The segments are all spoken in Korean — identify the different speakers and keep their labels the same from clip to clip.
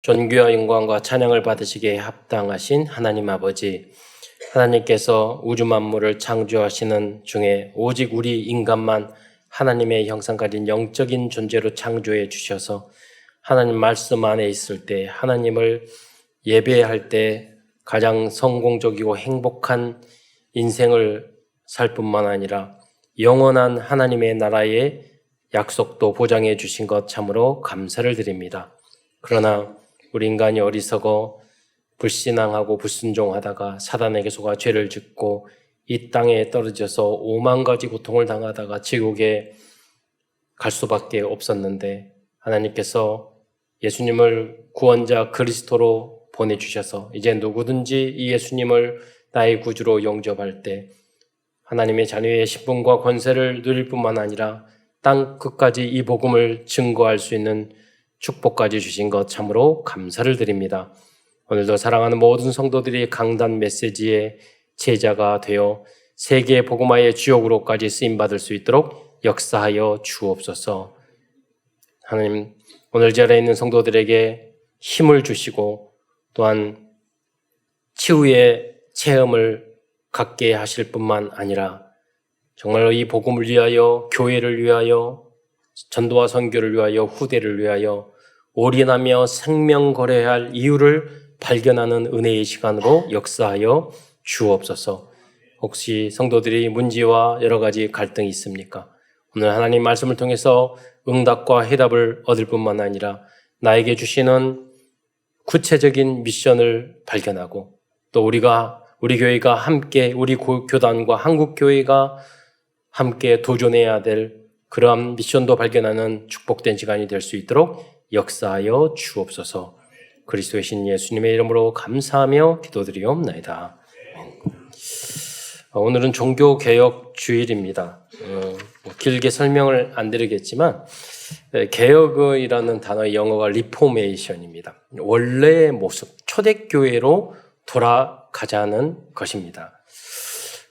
Speaker 1: 존귀와 영광과 찬양을 받으시기에 합당하신 하나님 아버지, 하나님께서 우주 만물을 창조하시는 중에 오직 우리 인간만 하나님의 형상 가진 영적인 존재로 창조해 주셔서 하나님 말씀 안에 있을 때 하나님을 예배할 때 가장 성공적이고 행복한 인생을 살 뿐만 아니라 영원한 하나님의 나라의 약속도 보장해 주신 것 참으로 감사를 드립니다. 그러나 우리 인간이 어리석어 불신앙하고 불순종하다가 사단에게 속아 죄를 짓고 이 땅에 떨어져서 5만 가지 고통을 당하다가 지옥에 갈 수밖에 없었는데 하나님께서 예수님을 구원자 그리스도로 보내주셔서 이제 누구든지 이 예수님을 나의 구주로 영접할 때 하나님의 자녀의 신분과 권세를 누릴 뿐만 아니라 땅 끝까지 이 복음을 증거할 수 있는 축복까지 주신 것 참으로 감사를 드립니다. 오늘도 사랑하는 모든 성도들이 강단 메시지의 제자가 되어 세계 복음화의 주역으로까지 쓰임받을 수 있도록 역사하여 주옵소서. 하나님, 오늘 자리에 있는 성도들에게 힘을 주시고 또한 치유의 체험을 갖게 하실 뿐만 아니라 정말로 이 복음을 위하여, 교회를 위하여, 전도와 선교를 위하여, 후대를 위하여 올인하며 생명 거래해야 할 이유를 발견하는 은혜의 시간으로 역사하여 주옵소서. 혹시 성도들이 문제와 여러 가지 갈등이 있습니까? 오늘 하나님 말씀을 통해서 응답과 해답을 얻을 뿐만 아니라 나에게 주시는 구체적인 미션을 발견하고 또 우리 교회가 함께 우리 교단과 한국교회가 함께 도전해야 될 그러한 미션도 발견하는 축복된 시간이 될 수 있도록 역사하여 주옵소서. 그리스도의 신 예수님의 이름으로 감사하며 기도드리옵나이다. 오늘은 종교개혁 주일입니다. 길게 설명을 안 드리겠지만 개혁이라는 단어의 영어가 리포메이션입니다. 원래의 모습, 초대교회로 돌아가자는 것입니다.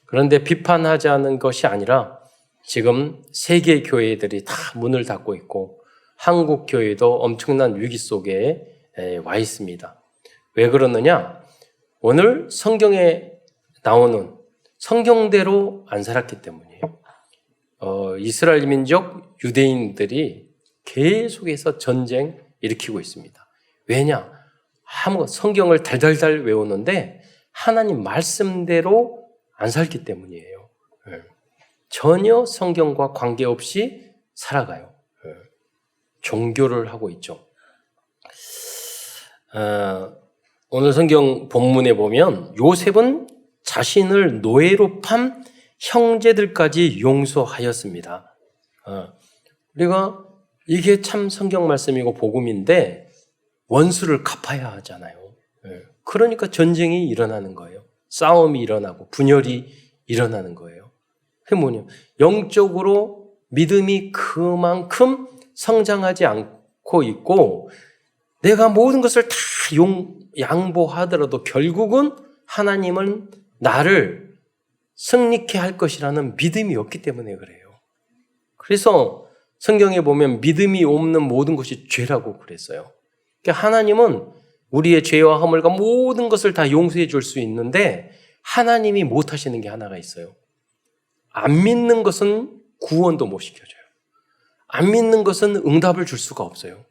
Speaker 1: 그런데 비판하자는 것이 아니라 지금 세계 교회들이 다 문을 닫고 있고 한국 교회도 엄청난 위기 속에 와 있습니다. 왜 그러느냐? 오늘 성경에 나오는 성경대로 안 살았기 때문이에요. 이스라엘 민족 유대인들이 계속해서 전쟁 일으키고 있습니다. 왜냐? 성경을 달달달 외우는데 하나님 말씀대로 안 살기 때문이에요. 전혀 성경과 관계없이 살아가요. 종교를 하고 있죠. 오늘 성경 본문에 보면 요셉은 자신을 노예로 판 형제들까지 용서하였습니다. 우리가 이게 참 성경 말씀이고 복음인데 원수를 갚아야 하잖아요. 그러니까 전쟁이 일어나는 거예요. 싸움이 일어나고 분열이 일어나는 거예요. 그게 뭐냐? 영적으로 믿음이 그만큼 성장하지 않고 있고 내가 모든 것을 다 양보하더라도 결국은 하나님은 나를 승리케 할 것이라는 믿음이 없기 때문에 그래요. 그래서 성경에 보면 믿음이 없는 모든 것이 죄라고 그랬어요. 그러니까 하나님은 우리의 죄와 허물과 모든 것을 다 용서해 줄 수 있는데 하나님이 못 하시는 게 하나가 있어요. 안 믿는 것은 구원도 못 시켜줘요. 안 믿는 것은 응답을 줄 수가 없어요.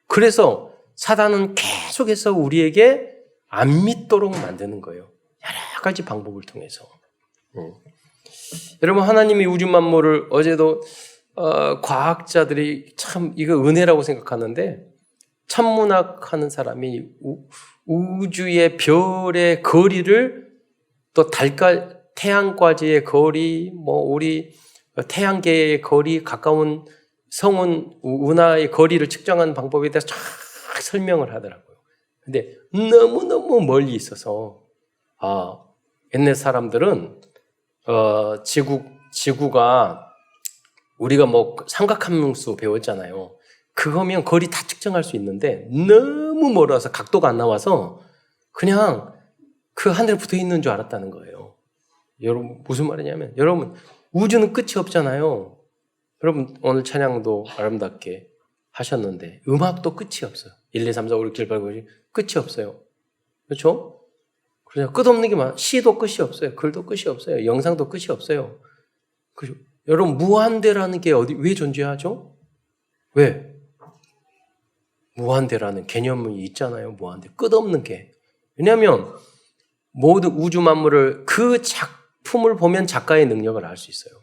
Speaker 1: 그래서 사단은 계속해서 우리에게 안 믿도록 만드는 거예요. 여러 가지 방법을 통해서. 여러분, 하나님이 우주 만물을 어제도 과학자들이 참 이거 은혜라고 생각하는데 천문학 하는 사람이 우주의 별의 거리를 또 태양과지의 거리, 우리 태양계의 거리, 가까운 성운, 은하의 거리를 측정하는 방법에 대해서 쫙 설명을 하더라고요. 근데 너무너무 멀리 있어서, 옛날 사람들은, 지구가 우리가 삼각함수 배웠잖아요. 그거면 거리 다 측정할 수 있는데 너무 멀어서 각도가 안 나와서 그냥 그 하늘에 붙어 있는 줄 알았다는 거예요. 여러분, 무슨 말이냐면, 여러분, 우주는 끝이 없잖아요. 여러분, 오늘 찬양도 아름답게 하셨는데 음악도 끝이 없어요. 1, 2, 3, 4, 5, 6, 7, 8, 9, 10 끝이 없어요. 그렇죠? 그래서 끝없는 게 많아. 시도 끝이 없어요. 글도 끝이 없어요. 영상도 끝이 없어요. 그죠? 여러분 무한대라는 게 왜 존재하죠? 왜? 무한대라는 개념이 있잖아요. 무한대. 끝없는 게. 왜냐하면 모든 우주 만물을 그 작품을 보면 작가의 능력을 알 수 있어요.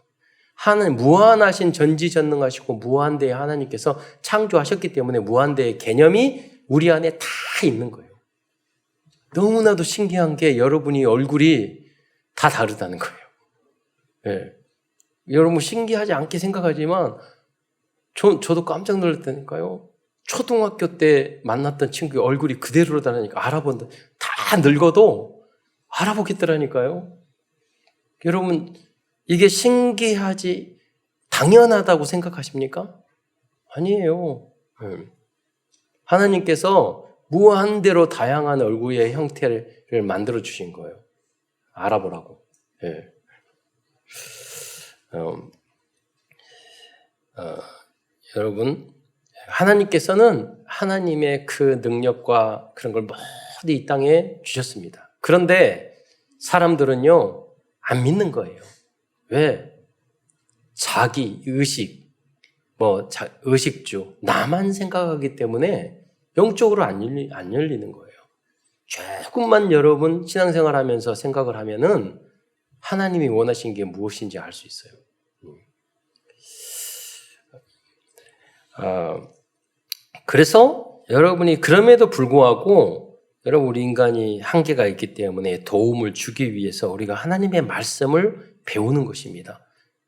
Speaker 1: 하나님 무한하신 전지전능하시고 무한대의 하나님께서 창조하셨기 때문에 무한대의 개념이 우리 안에 다 있는 거예요. 너무나도 신기한 게 여러분이 얼굴이 다 다르다는 거예요. 네. 여러분 신기하지 않게 생각하지만 저도 깜짝 놀랐다니까요. 초등학교 때 만났던 친구의 얼굴이 그대로다니까 알아본다. 다 늙어도 알아보겠더라니까요. 여러분 이게 신기하지 당연하다고 생각하십니까? 아니에요. 하나님께서 무한대로 다양한 얼굴의 형태를 만들어 주신 거예요. 알아보라고. 네. 여러분 하나님께서는 하나님의 그 능력과 그런 걸 모두 이 땅에 주셨습니다. 그런데 사람들은요 안 믿는 거예요. 왜? 자기 의식, 의식주, 나만 생각하기 때문에 영적으로 안 열리는 거예요. 조금만 여러분 신앙생활 하면서 생각을 하면은 하나님이 원하신 게 무엇인지 알 수 있어요. 그래서 여러분이 그럼에도 불구하고 여러분 우리 인간이 한계가 있기 때문에 도움을 주기 위해서 우리가 하나님의 말씀을 배우는 것입니다.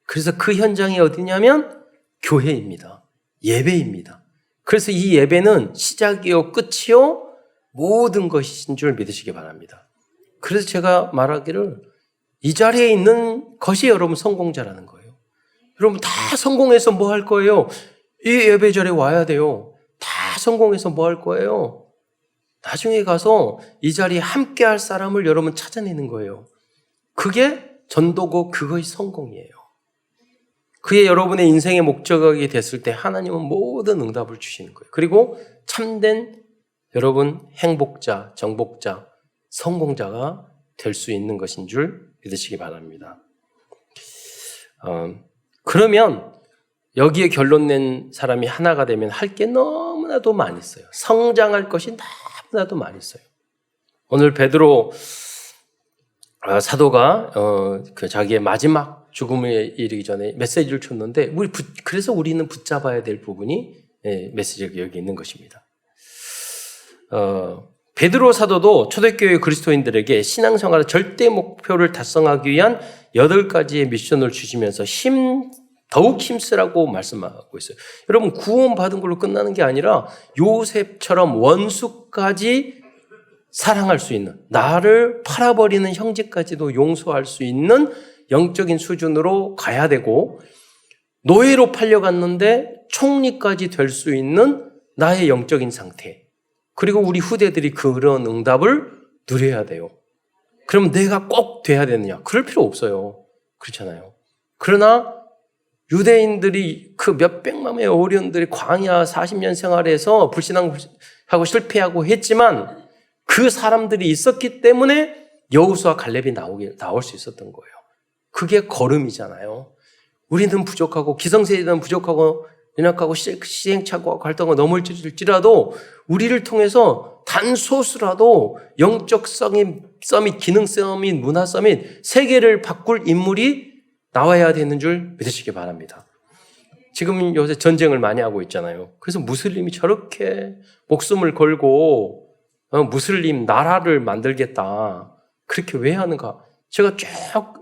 Speaker 1: 그래서 그 현장이 어디냐면 교회입니다. 예배입니다. 그래서 이 예배는 시작이요 끝이요 모든 것인 줄 믿으시기 바랍니다. 그래서 제가 말하기를 이 자리에 있는 것이 여러분 성공자라는 거예요. 여러분 다 성공해서 뭐 할 거예요? 이 예배절에 와야 돼요. 다 성공해서 뭐 할 거예요? 나중에 가서 이 자리에 함께 할 사람을 여러분 찾아내는 거예요. 그게 전도고 그것이 성공이에요. 그게 여러분의 인생의 목적이 됐을 때 하나님은 모든 응답을 주시는 거예요. 그리고 참된 여러분 행복자, 정복자, 성공자가 될 수 있는 것인 줄 믿으시기 바랍니다. 그러면 여기에 결론 낸 사람이 하나가 되면 할 게 너무나도 많이 있어요. 성장할 것이 너무나도 많이 있어요. 오늘 베드로 사도가 자기의 마지막 죽음에 이르기 전에 메시지를 줬는데 그래서 우리는 붙잡아야 될 부분이 메시지가 여기 있는 것입니다. 베드로 사도도 초대교회 그리스도인들에게 신앙생활의 절대 목표를 달성하기 위한 8가지의 미션을 주시면서 더욱 힘쓰라고 말씀하고 있어요. 여러분 구원받은 걸로 끝나는 게 아니라 요셉처럼 원수까지 사랑할 수 있는, 나를 팔아버리는 형제까지도 용서할 수 있는 영적인 수준으로 가야 되고, 노예로 팔려갔는데 총리까지 될 수 있는 나의 영적인 상태, 그리고 우리 후대들이 그런 응답을 누려야 돼요. 그럼 내가 꼭 돼야 되느냐? 그럴 필요 없어요. 그렇잖아요. 그러나 유대인들이 그 몇백만의 어린들이 광야 40년 생활에서 불신앙하고 실패하고 했지만 그 사람들이 있었기 때문에 여호수아 칼렙이 나올 수 있었던 거예요. 그게 걸음이잖아요. 우리는 부족하고 기성세대는 부족하고 연약하고 시행착오하고 갈등하고 넘을지라도 우리를 통해서 단소수라도 영적 서밋, 기능 서밋, 문화 서밋, 세계를 바꿀 인물이 나와야 되는 줄 믿으시기 바랍니다. 지금 요새 전쟁을 많이 하고 있잖아요. 그래서 무슬림이 저렇게 목숨을 걸고 무슬림 나라를 만들겠다. 그렇게 왜 하는가? 제가 쭉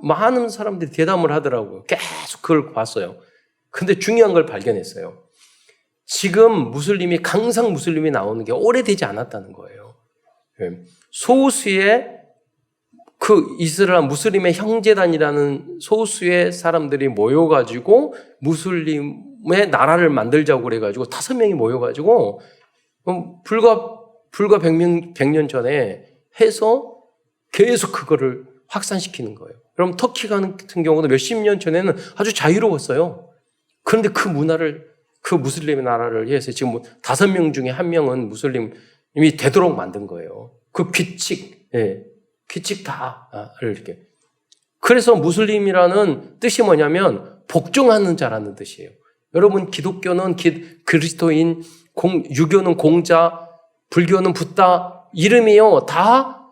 Speaker 1: 많은 사람들이 대담을 하더라고요. 계속 그걸 봤어요. 근데 중요한 걸 발견했어요. 지금 강성 무슬림이 나오는 게 오래되지 않았다는 거예요. 소수의 그 이스라엘 무슬림의 형제단이라는 소수의 사람들이 모여가지고 무슬림의 나라를 만들자고 그래가지고 5명이 모여가지고 불과 100년 전에 해서 계속 그거를 확산시키는 거예요. 그럼 터키 같은 경우도 몇십 년 전에는 아주 자유로웠어요. 그런데 그 문화를 그 무슬림의 나라를 위해서 지금 5명 중에 1명은 무슬림이 되도록 만든 거예요. 그 규칙, 규칙 다를 이렇게. 그래서 무슬림이라는 뜻이 뭐냐면 복종하는 자라는 뜻이에요. 여러분, 기독교는 그리스도인, 유교는 공자, 불교는 붓다, 이름이요. 다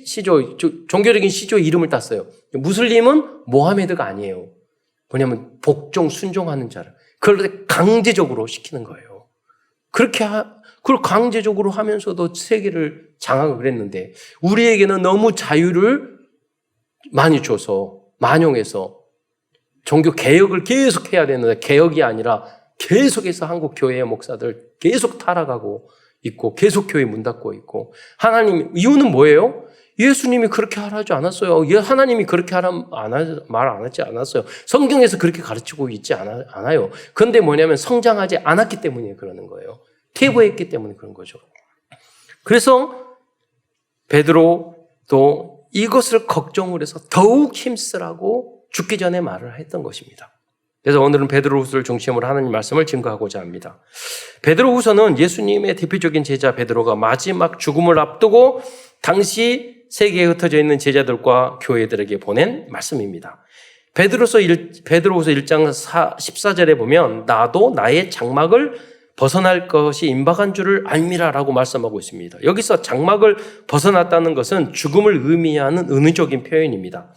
Speaker 1: 시조, 종교적인 시조 이름을 땄어요. 무슬림은 모하메드가 아니에요. 뭐냐면 복종, 순종하는 자를. 그걸 강제적으로 시키는 거예요. 그걸 강제적으로 하면서도 세계를 장악을 했는데, 우리에게는 너무 자유를 많이 줘서, 만용해서, 종교 개혁을 계속 해야 되는데, 개혁이 아니라 계속해서 한국 교회의 목사들 계속 타락하고 있고, 계속 교회 문 닫고 있고, 이유는 뭐예요? 예수님이 그렇게 하라지 않았어요. 하나님이 그렇게 말 안 하지 않았어요. 성경에서 그렇게 가르치고 있지 않아요. 그런데 뭐냐면 성장하지 않았기 때문에 그러는 거예요. 퇴보했기 때문에 그런 거죠. 그래서 베드로도 이것을 걱정을 해서 더욱 힘쓰라고 죽기 전에 말을 했던 것입니다. 그래서 오늘은 베드로후서를 중심으로 하나님 말씀을 증거하고자 합니다. 베드로후서는 예수님의 대표적인 제자 베드로가 마지막 죽음을 앞두고 당시 세계에 흩어져 있는 제자들과 교회들에게 보낸 말씀입니다. 베드로후서 1장 14절에 보면 나도 나의 장막을 벗어날 것이 임박한 줄을 알미라라고 말씀하고 있습니다. 여기서 장막을 벗어났다는 것은 죽음을 의미하는 은유적인 표현입니다.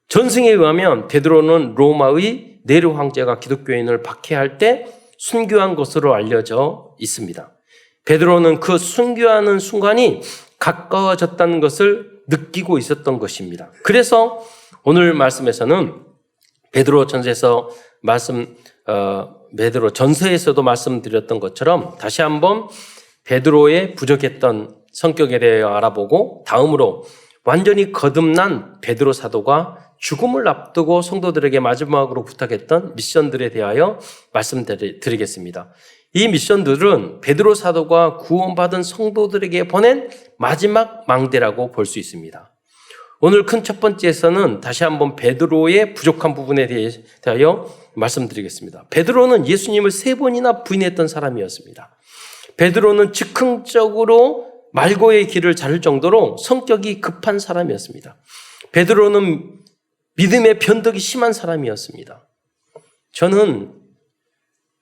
Speaker 1: 전승에 의하면 베드로는 로마의 네로 황제가 기독교인을 박해할 때 순교한 것으로 알려져 있습니다. 베드로는 그 순교하는 순간이 가까워졌다는 것을 느끼고 있었던 것입니다. 그래서 오늘 말씀에서는 베드로 전서에서도 말씀드렸던 것처럼 다시 한번 베드로의 부족했던 성격에 대해 알아보고, 다음으로 완전히 거듭난 베드로 사도가 죽음을 앞두고 성도들에게 마지막으로 부탁했던 미션들에 대하여 말씀드리겠습니다. 이 미션들은 베드로 사도가 구원받은 성도들에게 보낸 마지막 망대라고 볼 수 있습니다. 오늘 큰 첫 번째에서는 다시 한번 베드로의 부족한 부분에 대하여 말씀드리겠습니다. 베드로는 예수님을 3번이나 부인했던 사람이었습니다. 베드로는 즉흥적으로 말고의 길을 자를 정도로 성격이 급한 사람이었습니다. 베드로는 믿음의 변덕이 심한 사람이었습니다. 저는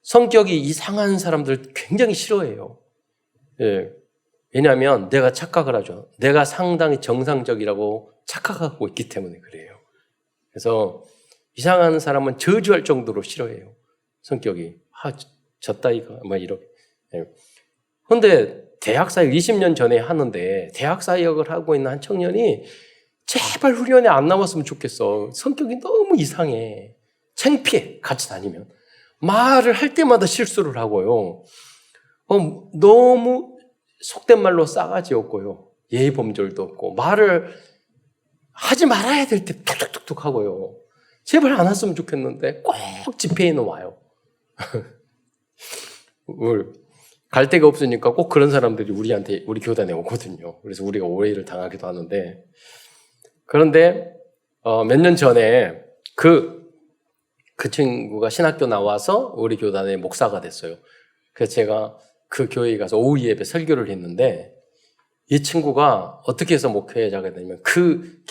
Speaker 1: 성격이 이상한 사람들 굉장히 싫어해요. 왜냐하면 내가 착각을 하죠. 내가 상당히 정상적이라고 착각하고 있기 때문에 그래요. 그래서 이상한 사람은 저주할 정도로 싫어해요. 성격이. 저 따위가 이렇게. 그런데 대학사역 20년 전에 하는데 대학사역을 하고 있는 한 청년이 제발 훈련에 안 나왔으면 좋겠어. 성격이 너무 이상해. 창피해. 같이 다니면. 말을 할 때마다 실수를 하고요. 너무 속된 말로 싸가지 없고요. 예의 범절도 없고, 말을 하지 말아야 될 때 툭툭툭툭 하고요. 제발 안 왔으면 좋겠는데 꼭 집회에는 와요. 갈 데가 없으니까 꼭 그런 사람들이 우리 교단에 오거든요. 그래서 우리가 오해를 당하기도 하는데, 그런데 몇 년 전에 그 친구가 신학교 나와서 우리 교단의 목사가 됐어요. 그래서 제가 그 교회에 가서 오후 예배 설교를 했는데, 이 친구가 어떻게 해서 목회자가 되냐면 그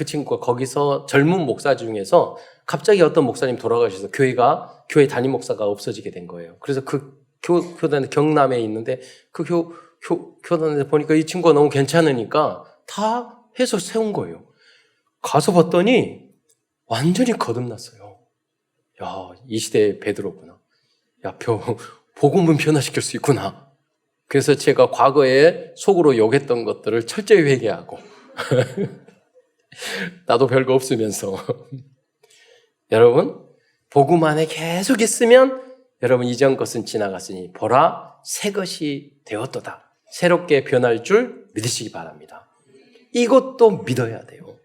Speaker 1: 친구가 거기서 젊은 목사 중에서 갑자기 어떤 목사님 돌아가셔서 교회 담임 목사가 없어지게 된 거예요. 그래서 그 교단에 경남에 있는데 그 교단에 보니까 이 친구가 너무 괜찮으니까 다 해서 세운 거예요. 가서 봤더니 완전히 거듭났어요. 야, 이 시대의 베드로구나. 야, 복음은 변화시킬 수 있구나. 그래서 제가 과거에 속으로 욕했던 것들을 철저히 회개하고 나도 별거 없으면서 여러분, 복음 안에 계속 있으면 여러분 이전 것은 지나갔으니 보라 새 것이 되었도다. 새롭게 변할 줄 믿으시기 바랍니다. 이것도 믿어야 돼요.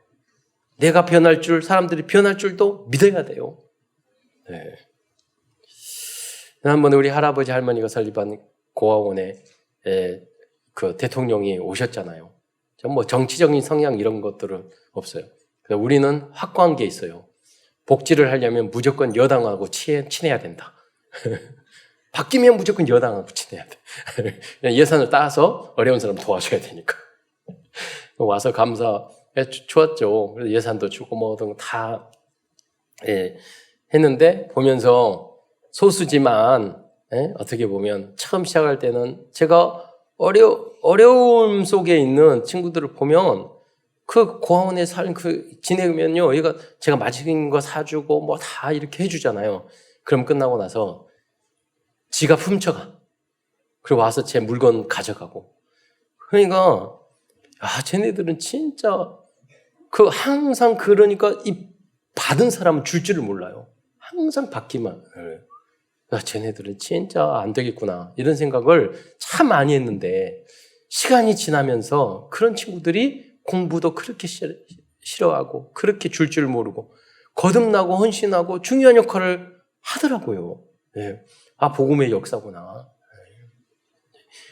Speaker 1: 내가 변할 줄, 사람들이 변할 줄도 믿어야 돼요. 네. 지난번에 우리 할아버지 할머니가 설립한 고아원에 그 대통령이 오셨잖아요. 전 정치적인 성향 이런 것들은 없어요. 우리는 확고한 게 있어요. 복지를 하려면 무조건 여당하고 친해야 된다. 바뀌면 무조건 여당하고 친해야 돼. 예산을 따서 어려운 사람 도와줘야 되니까. 와서 감사해 주었죠. 그래서 예산도 주고 뭐든 다 했는데 보면서 소수지만 어떻게 보면 처음 시작할 때는 제가 어려움 속에 있는 친구들을 보면 그 고아원에 지내면요, 얘가 제가 맛있는 거 사주고 뭐 다 이렇게 해주잖아요. 그럼 끝나고 나서 지가 훔쳐가. 그리고 와서 제 물건 가져가고. 그러니까 쟤네들은 진짜 항상 그러니까 이 받은 사람은 줄 줄을 몰라요. 항상 받기만. 쟤네들은 진짜 안 되겠구나 이런 생각을 참 많이 했는데 시간이 지나면서 그런 친구들이 공부도 그렇게 싫어하고 그렇게 줄 줄 모르고 거듭나고 헌신하고 중요한 역할을 하더라고요. 복음의 역사구나.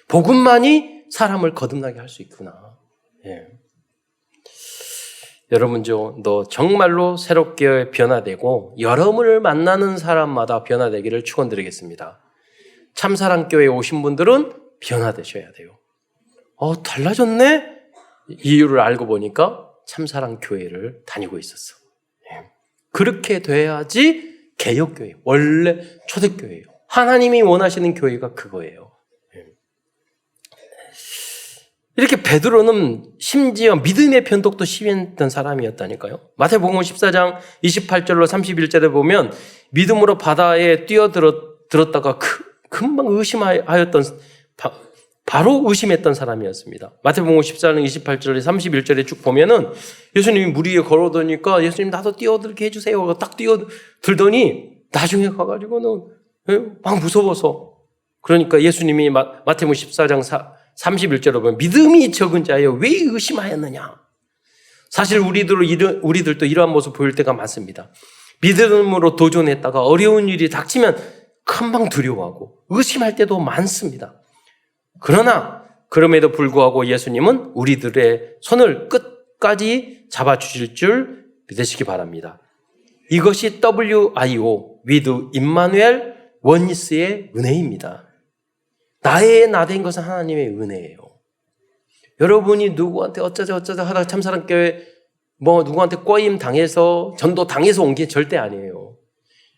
Speaker 1: 복음만이 사람을 거듭나게 할 수 있구나. 여러분도 정말로 새롭게 변화되고 여러분을 만나는 사람마다 변화되기를 축원드리겠습니다. 참사랑교회에 오신 분들은 변화되셔야 돼요. 달라졌네? 이유를 알고 보니까 참사랑교회를 다니고 있었어. 그렇게 돼야지 개혁교회, 원래 초대교회예요. 하나님이 원하시는 교회가 그거예요. 이렇게 베드로는 심지어 믿음의 변덕도 심했던 사람이었다니까요. 마태복음 14장 28절로 31절에 보면 믿음으로 바다에 뛰어들었다가 금방 의심하였던 바로 의심했던 사람이었습니다. 마태복음 14장 28절에 31절에 쭉 보면은 예수님이 물 위에 걸어오니까 예수님 나도 뛰어들게 해주세요. 딱 뛰어들더니 나중에 가가지고는 막 무서워서 그러니까 예수님이 마태복음 14장 31절에 보면 믿음이 적은 자여 왜 의심하였느냐. 사실 우리들도 이러한 모습 보일 때가 많습니다. 믿음으로 도전했다가 어려운 일이 닥치면 금방 두려워하고 의심할 때도 많습니다. 그러나 그럼에도 불구하고 예수님은 우리들의 손을 끝까지 잡아주실 줄 믿으시기 바랍니다. 이것이 WIO, with 임마누엘 원니스의 은혜입니다. 나의 나된 것은 하나님의 은혜예요. 여러분이 누구한테 어쩌자 하다가 참사랑교회 누구한테 꼬임 당해서 전도 당해서 온 게 절대 아니에요.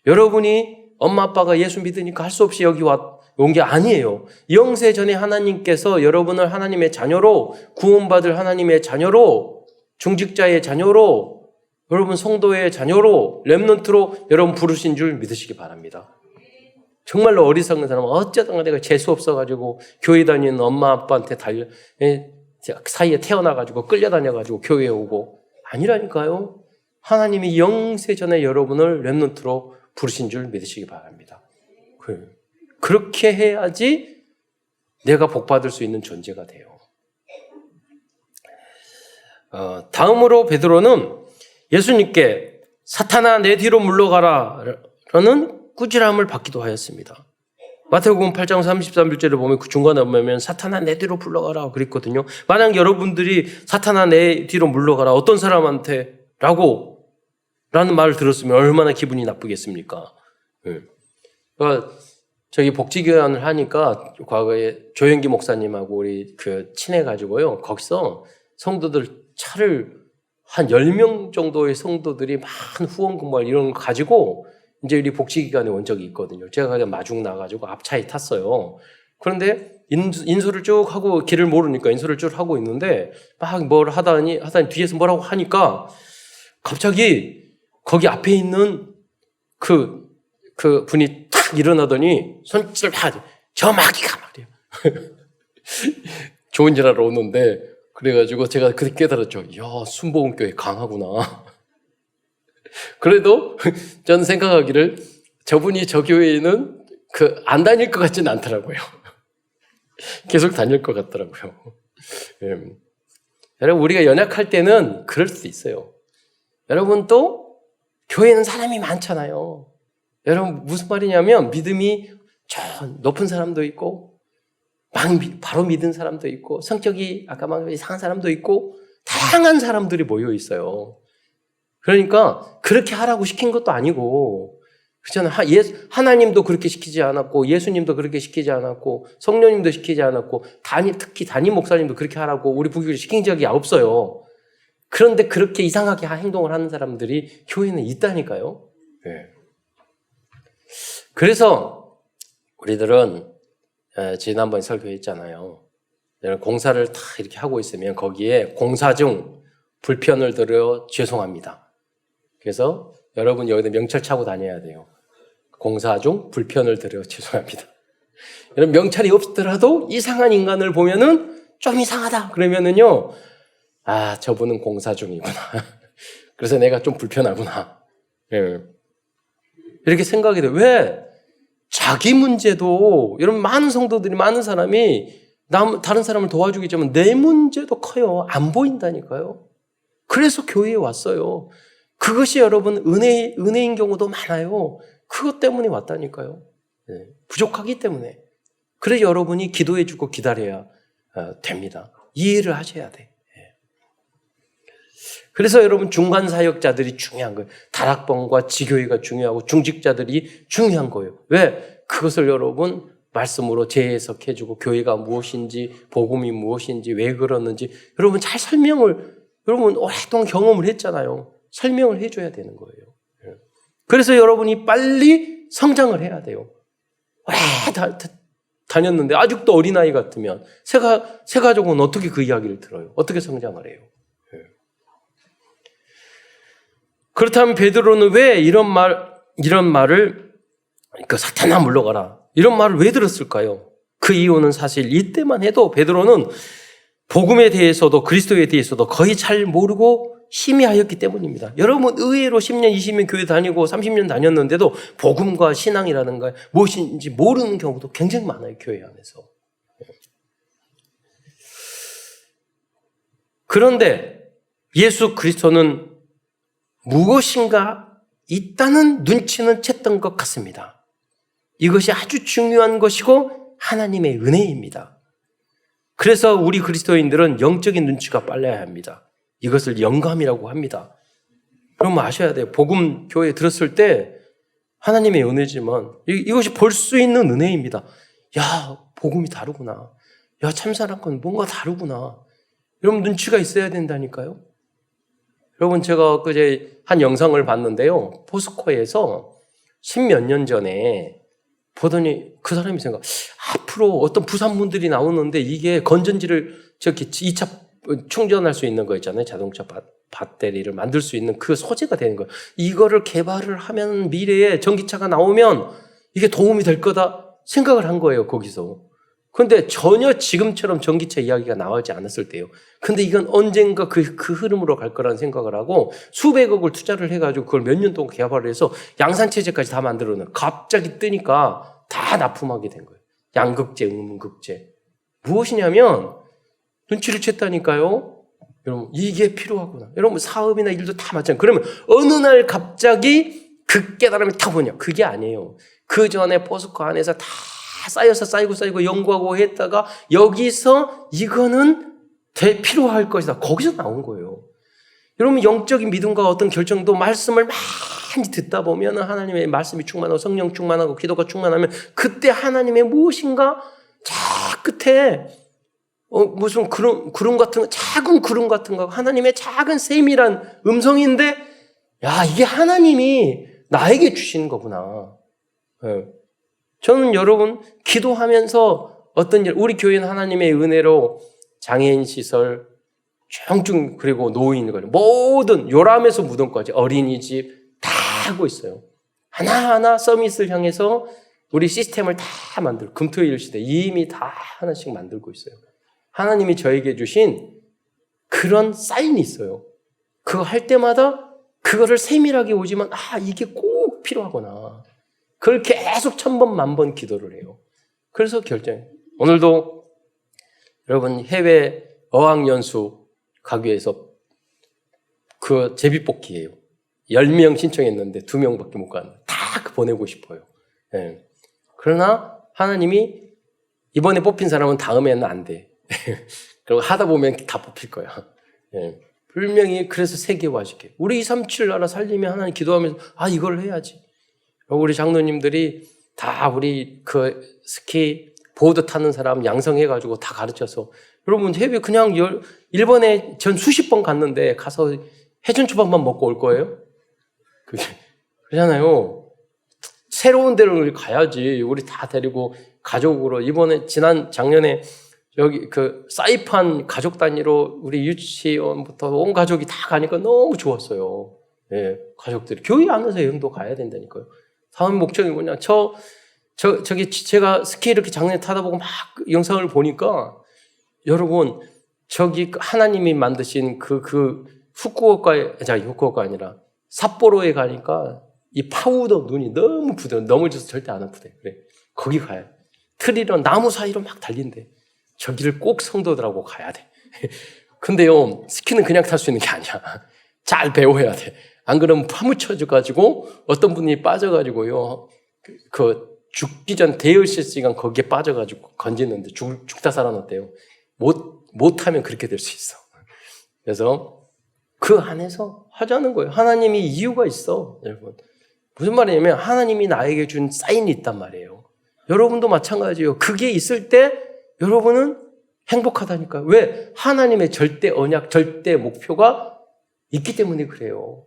Speaker 1: 여러분이 엄마 아빠가 예수 믿으니까 할 수 없이 여기 온 게 아니에요. 영세 전에 하나님께서 여러분을 하나님의 자녀로 구원받을 하나님의 자녀로 중직자의 자녀로 여러분 성도의 자녀로 렘넌트로 여러분 부르신 줄 믿으시기 바랍니다. 정말로 어리석은 사람은 어쩌다가 내가 재수 없어가지고 교회 다니는 엄마 아빠한테 사이에 태어나가지고 끌려다녀가지고 교회에 오고 아니라니까요. 하나님이 영세 전에 여러분을 렘넌트로 부르신 줄 믿으시기 바랍니다. 그렇게 해야지 내가 복받을 수 있는 존재가 돼요. 다음으로 베드로는 예수님께 사탄아 내 뒤로 물러가라 라는 꾸지람을 받기도 하였습니다. 마태복음 8장 33절에 보면 그 중간에 보면 사탄아 내 뒤로 물러가라 그랬거든요. 만약 여러분들이 사탄아 내 뒤로 물러가라 어떤 사람한테 라는 말을 들었으면 얼마나 기분이 나쁘겠습니까? 그러니까 저기 복지교환을 하니까 과거에 조영기 목사님하고 우리 친해가지고요. 거기서 성도들 차를 한 10명 정도의 성도들이 많은 후원 근무할 이런 거 가지고 이제 우리 복지기관에 온 적이 있거든요. 제가 그냥 마중 나가지고 앞차에 탔어요. 그런데 인수를 쭉 하고 길을 모르니까 인수를 쭉 하고 있는데 막 뭘 하다니 뒤에서 뭐라고 하니까 갑자기 거기 앞에 있는 그 분이 탁 일어나더니 손짓을 하죠. 저 마귀가 말이에요. 좋은 일 하러 오는데 그래가지고 제가 그때 깨달았죠. 야, 순복음교회 강하구나. 그래도 저는 생각하기를 저분이 저 교회에는 안 다닐 것 같지는 않더라고요. 계속 다닐 것 같더라고요. 여러분, 우리가 연약할 때는 그럴 수도 있어요. 여러분 또 교회는 사람이 많잖아요. 여러분 무슨 말이냐면 믿음이 저 높은 사람도 있고 바로 믿은 사람도 있고 성격이 아까 막 이상한 사람도 있고 다양한 사람들이 모여 있어요. 그러니까 그렇게 하라고 시킨 것도 아니고, 그렇잖아요. 하나님도 그렇게 시키지 않았고, 예수님도 그렇게 시키지 않았고, 성령님도 시키지 않았고, 특히 담임 목사님도 그렇게 하라고 우리 부교를 시킨 적이 없어요. 그런데 그렇게 이상하게 행동을 하는 사람들이 교회는 있다니까요. 네. 그래서 우리들은 지난번에 설교했잖아요. 공사를 다 이렇게 하고 있으면 거기에 공사 중 불편을 드려 죄송합니다. 그래서 여러분 여기다 명찰 차고 다녀야 돼요. 공사 중 불편을 드려 죄송합니다. 여러분 명찰이 없더라도 이상한 인간을 보면은 좀 이상하다 그러면은요, 아, 저분은 공사 중이구나. 그래서 내가 좀 불편하구나. 네. 이렇게 생각이 돼요. 왜? 자기 문제도, 여러분 많은 성도들이, 많은 사람이 다른 사람을 도와주겠지만 내 문제도 커요. 안 보인다니까요. 그래서 교회에 왔어요. 그것이 여러분 은혜인 경우도 많아요. 그것 때문에 왔다니까요. 네. 부족하기 때문에. 그래서 여러분이 기도해주고 기다려야 됩니다. 이해를 하셔야 돼. 그래서 여러분 중간 사역자들이 중요한 거예요. 다락방과 지교회가 중요하고 중직자들이 중요한 거예요. 왜? 그것을 여러분 말씀으로 재해석해주고 교회가 무엇인지, 복음이 무엇인지, 왜 그러는지 여러분 잘 여러분 오랫동안 경험을 했잖아요. 설명을 해줘야 되는 거예요. 그래서 여러분이 빨리 성장을 해야 돼요. 오래 다녔는데 아직도 어린아이 같으면 새 가족은 어떻게 그 이야기를 들어요? 어떻게 성장을 해요? 그렇다면 베드로는 왜 이런 말을 사탄아 물러가라, 이런 말을 왜 들었을까요? 그 이유는 사실 이때만 해도 베드로는 복음에 대해서도 그리스도에 대해서도 거의 잘 모르고 희미하였기 때문입니다. 여러분 의외로 10년, 20년 교회 다니고 30년 다녔는데도 복음과 신앙이라든가 무엇인지 모르는 경우도 굉장히 많아요. 교회 안에서. 그런데 예수 그리스도는 무엇인가 있다는 눈치는 챘던 것 같습니다. 이것이 아주 중요한 것이고 하나님의 은혜입니다. 그래서 우리 그리스도인들은 영적인 눈치가 빨라야 합니다. 이것을 영감이라고 합니다. 그러면 아셔야 돼요. 복음 교회에 들었을 때 하나님의 은혜지만 이것이 볼 수 있는 은혜입니다. 야, 복음이 다르구나. 야, 참사랑 건 뭔가 다르구나. 여러분 눈치가 있어야 된다니까요. 여러분 제가 그제 한 영상을 봤는데요. 포스코에서 10몇 년 전에 보더니 그 사람이 생각, 앞으로 어떤 부산분들이 나오는데 이게 건전지를 저기 2차 충전할 수 있는 거 있잖아요. 자동차 배터리를 만들 수 있는 그 소재가 되는 거예요. 이거를 개발을 하면 미래에 전기차가 나오면 이게 도움이 될 거다 생각을 한 거예요. 거기서. 그런데 전혀 지금처럼 전기차 이야기가 나오지 않았을 때요. 근데 이건 언젠가 그 흐름으로 갈 거라는 생각을 하고 수백억을 투자를 해가지고 그걸 몇 년 동안 개발을 해서 양산체제까지 다 만들어놓은, 갑자기 뜨니까 다 납품하게 된 거예요. 양극재, 음극재. 무엇이냐면 눈치를 챘다니까요. 여러분 이게 필요하구나. 여러분 사업이나 일도 다 마찬가지예요. 그러면 어느 날 갑자기 그 깨달음이 탁 오냐? 그게 아니에요. 그 전에 포스코 안에서 다 쌓이고 연구하고 했다가 여기서 이거는 필요할 것이다. 거기서 나온 거예요. 여러분 영적인 믿음과 어떤 결정도 말씀을 많이 듣다 보면 하나님의 말씀이 충만하고 성령 충만하고 기도가 충만하면 그때 하나님의 무엇인가 저 끝에 무슨 구름 같은 거, 작은 구름 같은 거, 하나님의 작은 세밀한 음성인데 야, 이게 하나님이 나에게 주시는 거구나. 네. 저는 여러분 기도하면서 어떤 일, 우리 교회는 하나님의 은혜로 장애인 시설, 중증 그리고 노인 모든 요람에서 무덤까지 어린이집 다 하고 있어요. 하나하나 서밋을 향해서 우리 시스템을 다 만들고 금토일 시대 이미 다 하나씩 만들고 있어요. 하나님이 저에게 주신 그런 사인이 있어요. 그거 할 때마다 그거를 세밀하게 오지만 이게 꼭 필요하구나. 그걸 계속 1000번, 10,000번 기도를 해요. 그래서 오늘도 여러분 해외 어학연수 가기 위해서 그 제비뽑기예요. 10명 신청했는데 2명밖에 못 가는. 다 보내고 싶어요. 네. 그러나 하나님이 이번에 뽑힌 사람은 다음에는 안 돼. 그리고 하다 보면 다 뽑힐 거야. 네. 분명히 그래서 세계화시켜요. 우리 237 나라 살림에 하나님 기도하면서 이걸 해야지. 우리 장로님들이 다 우리 그 스키 보드 타는 사람 양성해가지고 다 가르쳐서 여러분 해외 그냥 일본에 전 수십 번 갔는데 가서 해준초밥만 먹고 올 거예요? 그러잖아요. 새로운 데를 가야지. 우리 다 데리고 가족으로 이번에 작년에 여기 그 사이판 가족 단위로 우리 유치원부터 온 가족이 다 가니까 너무 좋았어요. 예, 가족들이 교회 안에서 여행도 가야 된다니까요. 다음 목적이 뭐냐? 저기 제가 스키 이렇게 작년에 타다 보고 막 영상을 보니까 여러분 저기 하나님이 만드신 그 후쿠오카 아니라 삿포로에 가니까 이 파우더 눈이 너무 부드러워. 넘어져서 절대 안 아프대. 그래. 거기 가야 돼. 트리런 나무 사이로 막 달린대. 저기를 꼭 성도들하고 가야 돼. 근데요, 스키는 그냥 탈 수 있는 게 아니야. 잘 배워야 돼. 안 그러면 파묻혀져가지고 어떤 분이 빠져가지고요, 죽기 전 대여실 시간 거기에 빠져가지고 건지는데 죽다 살아났대요. 못하면 그렇게 될 수 있어. 그래서 그 안에서 하자는 거예요. 하나님이 이유가 있어, 여러분. 무슨 말이냐면 하나님이 나에게 준 사인이 있단 말이에요. 여러분도 마찬가지예요. 그게 있을 때 여러분은 행복하다니까요. 왜? 하나님의 절대 언약, 절대 목표가 있기 때문에 그래요.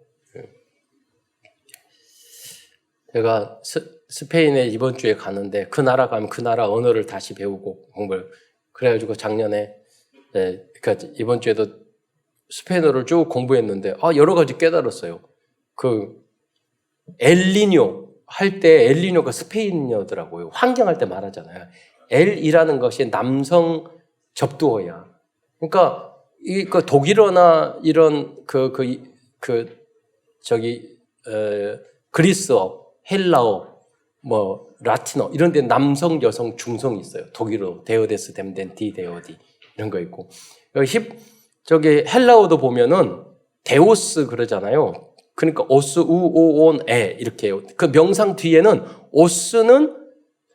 Speaker 1: 제가 스페인에 이번 주에 가는데 그 나라 가면 그 나라 언어를 다시 배우고 공부를 그래가지고 작년에 그러니까 이번 주에도 스페인어를 쭉 공부했는데 여러 가지 깨달았어요. 그 엘니뇨 할 때 엘니뇨가 스페인어더라고요. 환경할 때 말하잖아요. 엘이라는 것이 남성 접두어야. 그러니까 그 독일어나 이런 그리스어, 헬라어, 라틴어 이런 데 남성, 여성, 중성이 있어요. 독일어 데오데스 뎀덴 디 데오디 이런 거 있고. 저기 헬라어도 보면은 데오스 그러잖아요. 그러니까 오스 우오온 에 이렇게 해요. 그 명상 뒤에는 오스는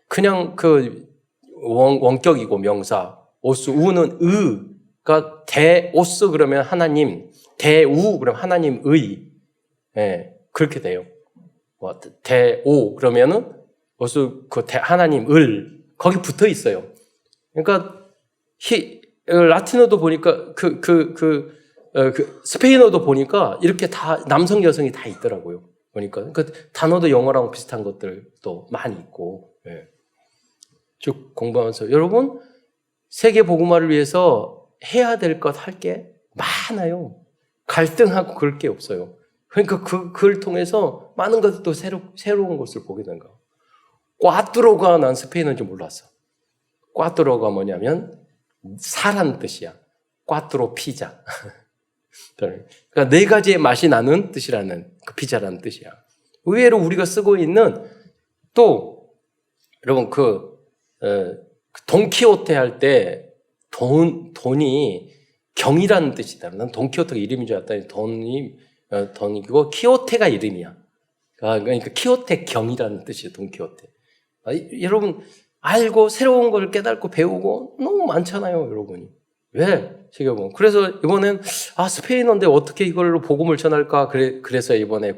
Speaker 1: 그냥 그 원격이고 명사. 오스 우는 그러니까 대오스 그러면 하나님, 대우 그러면 하나님의. 예, 그렇게 돼요. 대오 그러면은 오스 하나님을 거기 붙어 있어요. 그러니까 라틴어도 보니까 스페인어도 보니까 이렇게 다 남성 여성이 다 있더라고요. 보니까 그러니까 단어도 영어랑 비슷한 것들도 많이 있고. 예. 쭉 공부하면서 여러분 세계 복음화를 위해서 해야 될 것 할 게 많아요. 갈등하고 그럴 게 없어요. 그러니까 그걸 통해서 많은 것도 새로운 것을 보게 된 거예요. 꽈뚜로가 난 스페인어인지 몰랐어. 꽈뚜로가 뭐냐면 사란 뜻이야. 꽈뚜로 피자. 그러니까 네 가지의 맛이 나는 뜻이라는 그 피자라는 뜻이야. 의외로 우리가 쓰고 있는 또 여러분 돈키호테 할 때 돈이 경이라는 뜻이다. 난 돈키호테가 이름인 줄 알았더니 돈이고 키호테가 이름이야. 그러니까 키호테 경이라는 뜻이에요. 돈키호테. 여러분 알고 새로운 걸 깨닫고 배우고 너무 많잖아요, 여러분이. 왜? 세계복음. 그래서 이번엔 스페인어인데 어떻게 이걸로 복음을 전할까? 그래서 이번에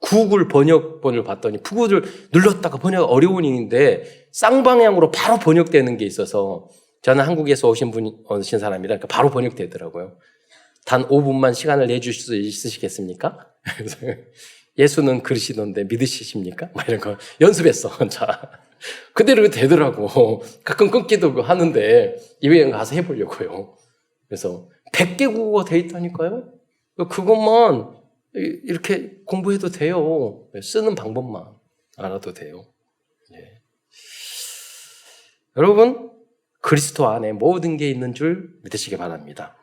Speaker 1: 구글 번역본을 봤더니 구글을 눌렀다가 번역 어려운 일인데 쌍방향으로 바로 번역되는 게 있어서 저는 한국에서 오신 사람이라 그러니까 바로 번역되더라고요. 단 5분만 시간을 내주실 수 있으시겠습니까? 예수는 그러시던데 믿으시십니까? 막 이런 거 연습했어. 자, 그대로 되더라고. 가끔 끊기도 하는데 이외에 가서 해보려고요. 그래서 100개국어가 돼 있다니까요. 그것만 이렇게 공부해도 돼요. 쓰는 방법만 알아도 돼요. 예. 여러분 그리스도 안에 모든 게 있는 줄 믿으시기 바랍니다.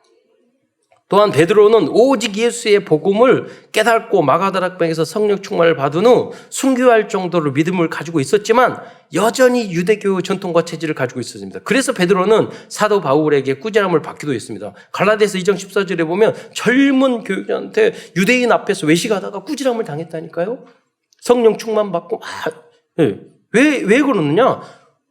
Speaker 1: 또한 베드로는 오직 예수의 복음을 깨닫고 마가다락방에서 성령 충만을 받은 후 순교할 정도로 믿음을 가지고 있었지만 여전히 유대교 전통과 체질을 가지고 있었습니다. 그래서 베드로는 사도 바울에게 꾸지람을 받기도 했습니다. 갈라디아서 2장 14절에 보면 젊은 교육자한테 유대인 앞에서 외식하다가 꾸지람을 당했다니까요. 성령 충만 받고 왜 그러느냐?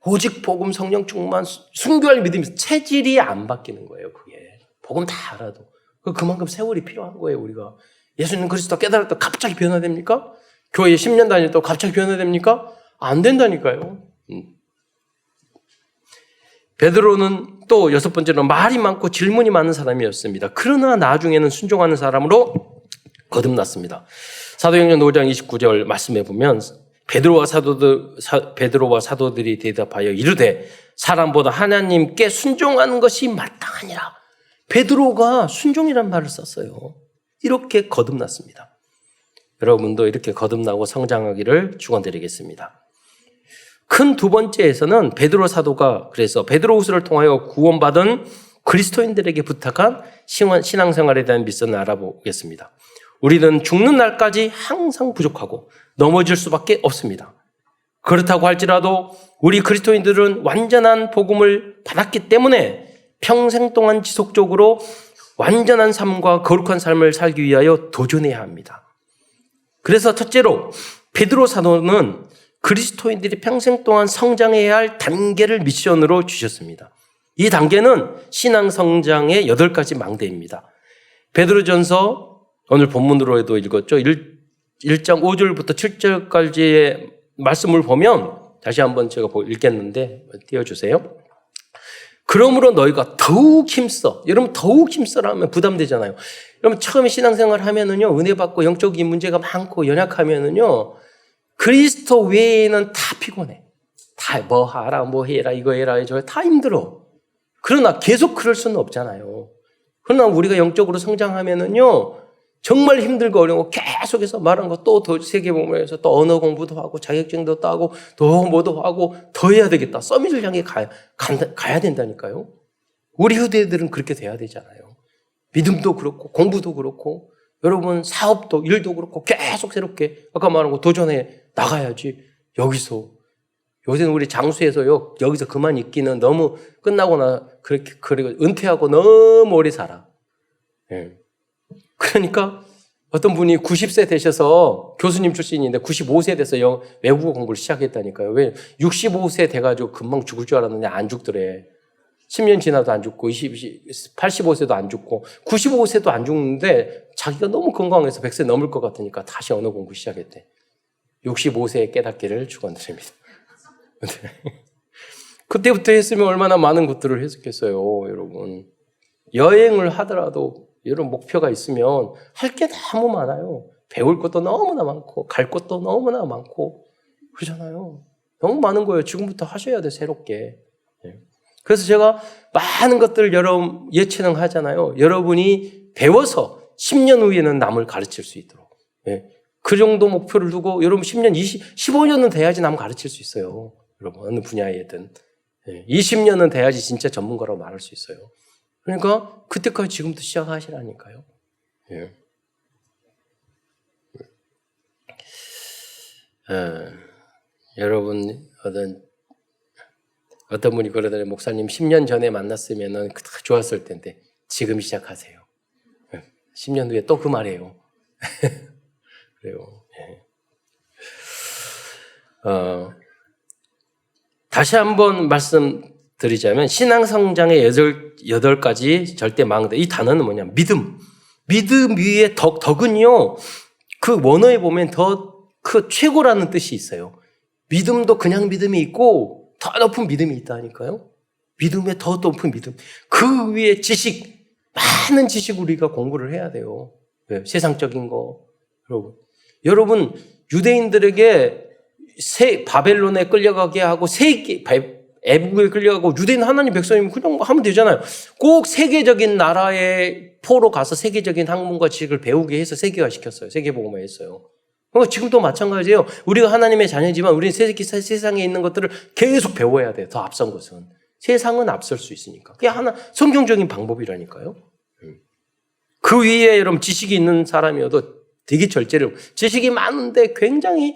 Speaker 1: 오직 복음 성령 충만 순교할 믿음이 체질이 안 바뀌는 거예요. 그게 복음 다 알아도. 그만큼 세월이 필요한 거예요, 우리가. 예수님 그리스도 깨달았다 갑자기 변화됩니까? 교회에 10년 다녔다고 갑자기 변화됩니까? 안 된다니까요. 베드로는 또 여섯 번째로 말이 많고 질문이 많은 사람이었습니다. 그러나 나중에는 순종하는 사람으로 거듭났습니다. 사도행전 5장 29절 말씀해 보면 베드로와 사도들이 대답하여 이르되 사람보다 하나님께 순종하는 것이 마땅하니라. 베드로가 순종이란 말을 썼어요. 이렇게 거듭났습니다. 여러분도 이렇게 거듭나고 성장하기를 축원드리겠습니다. 큰 두 번째에서는 베드로 사도가 그래서 베드로후서를 통하여 구원받은 그리스도인들에게 부탁한 신앙생활에 대한 미션을 알아보겠습니다. 우리는 죽는 날까지 항상 부족하고 넘어질 수밖에 없습니다. 그렇다고 할지라도 우리 그리스도인들은 완전한 복음을 받았기 때문에 평생 동안 지속적으로 완전한 삶과 거룩한 삶을 살기 위하여 도전해야 합니다. 그래서 첫째로 베드로 사도는 그리스도인들이 평생 동안 성장해야 할 단계를 미션으로 주셨습니다. 이 단계는 신앙 성장의 8가지 망대입니다. 베드로전서 오늘 본문으로도 읽었죠. 1장 5절부터 7절까지의 말씀을 보면 다시 한번 제가 읽겠는데 띄워주세요. 그러므로 너희가 더욱 힘써. 여러분 더욱 힘써라 하면 부담되잖아요. 여러분 처음에 신앙생활 하면은요 은혜 받고 영적인 문제가 많고 연약하면은요 그리스도 외에는 다 피곤해. 다 뭐 하라 뭐 해라 이거 해라 저거 다 힘들어. 그러나 계속 그럴 수는 없잖아요. 그러나 우리가 영적으로 성장하면은요 정말 힘들고 어려운 거 계속해서 말하는 거 또 더 세계복음에서 또 언어 공부도 하고 자격증도 따고 더 뭐도 하고 더 해야 되겠다. 서밋을 향해 가야 된다니까요. 우리 후대들은 그렇게 돼야 되잖아요. 믿음도 그렇고 공부도 그렇고 여러분 사업도 일도 그렇고 계속 새롭게 아까 말한 거 도전해 나가야지. 여기서 요새는 우리 장수에서요 여기서 그만 있기는 너무 끝나거나 그렇게 그리고 은퇴하고 너무 오래 살아. 예. 그러니까 어떤 분이 90세 되셔서 교수님 출신인데 95세 돼서 외국어 공부를 시작했다니까요. 왜 65세 돼가지고 금방 죽을 줄 알았는데 안 죽더래. 10년 지나도 안 죽고 85세도 안 죽고 95세도 안 죽는데 자기가 너무 건강해서 100세 넘을 것 같으니까 다시 언어 공부 시작했대. 65세에 깨닫기를 축원드립니다. 그때부터 했으면 얼마나 많은 것들을 했었겠어요, 여러분. 여행을 하더라도 여러분 목표가 있으면 할 게 너무 많아요. 배울 것도 너무나 많고 갈 것도 너무나 많고 그러잖아요. 너무 많은 거예요. 지금부터 하셔야 돼, 새롭게. 그래서 제가 많은 것들을 여러분 예체능 하잖아요. 여러분이 배워서 10년 후에는 남을 가르칠 수 있도록. 그 정도 목표를 두고 여러분 10년, 15년은 돼야지 남 가르칠 수 있어요. 여러분 어느 분야에든. 20년은 돼야지 진짜 전문가라고 말할 수 있어요. 그러니까 그때까지 지금부터 시작하시라니까요. 여러분 어떤 분이 그러더니 목사님 10년 전에 만났으면 좋았을 텐데 지금 시작하세요. 10년 후에 또 그 말이에요. 그래요. 다시 한번 말씀드리자면 신앙 성장의 8가지 절대 망대. 이 단어는 뭐냐? 믿음. 믿음 위에 덕은요. 그 원어에 보면 더 그 최고라는 뜻이 있어요. 믿음도 그냥 믿음이 있고 더 높은 믿음이 있다니까요. 믿음에 더 높은 믿음. 그 위에 지식, 많은 지식 우리가 공부를 해야 돼요. 세상적인 거. 여러분 유대인들에게 바벨론에 끌려가게 하고 애국에 끌려가고 유대인 하나님 백성이면 그냥 하면 되잖아요. 꼭 세계적인 나라의 포로 가서 세계적인 학문과 지식을 배우게 해서 세계화시켰어요. 세계복음화 했어요. 지금도 마찬가지예요. 우리가 하나님의 자녀지만 우리는 세상에 있는 것들을 계속 배워야 돼요. 더 앞선 것은. 세상은 앞설 수 있으니까. 그게 하나 성경적인 방법이라니까요. 그 위에 여러분 지식이 있는 사람이어도 되게 절제를 지식이 많은데 굉장히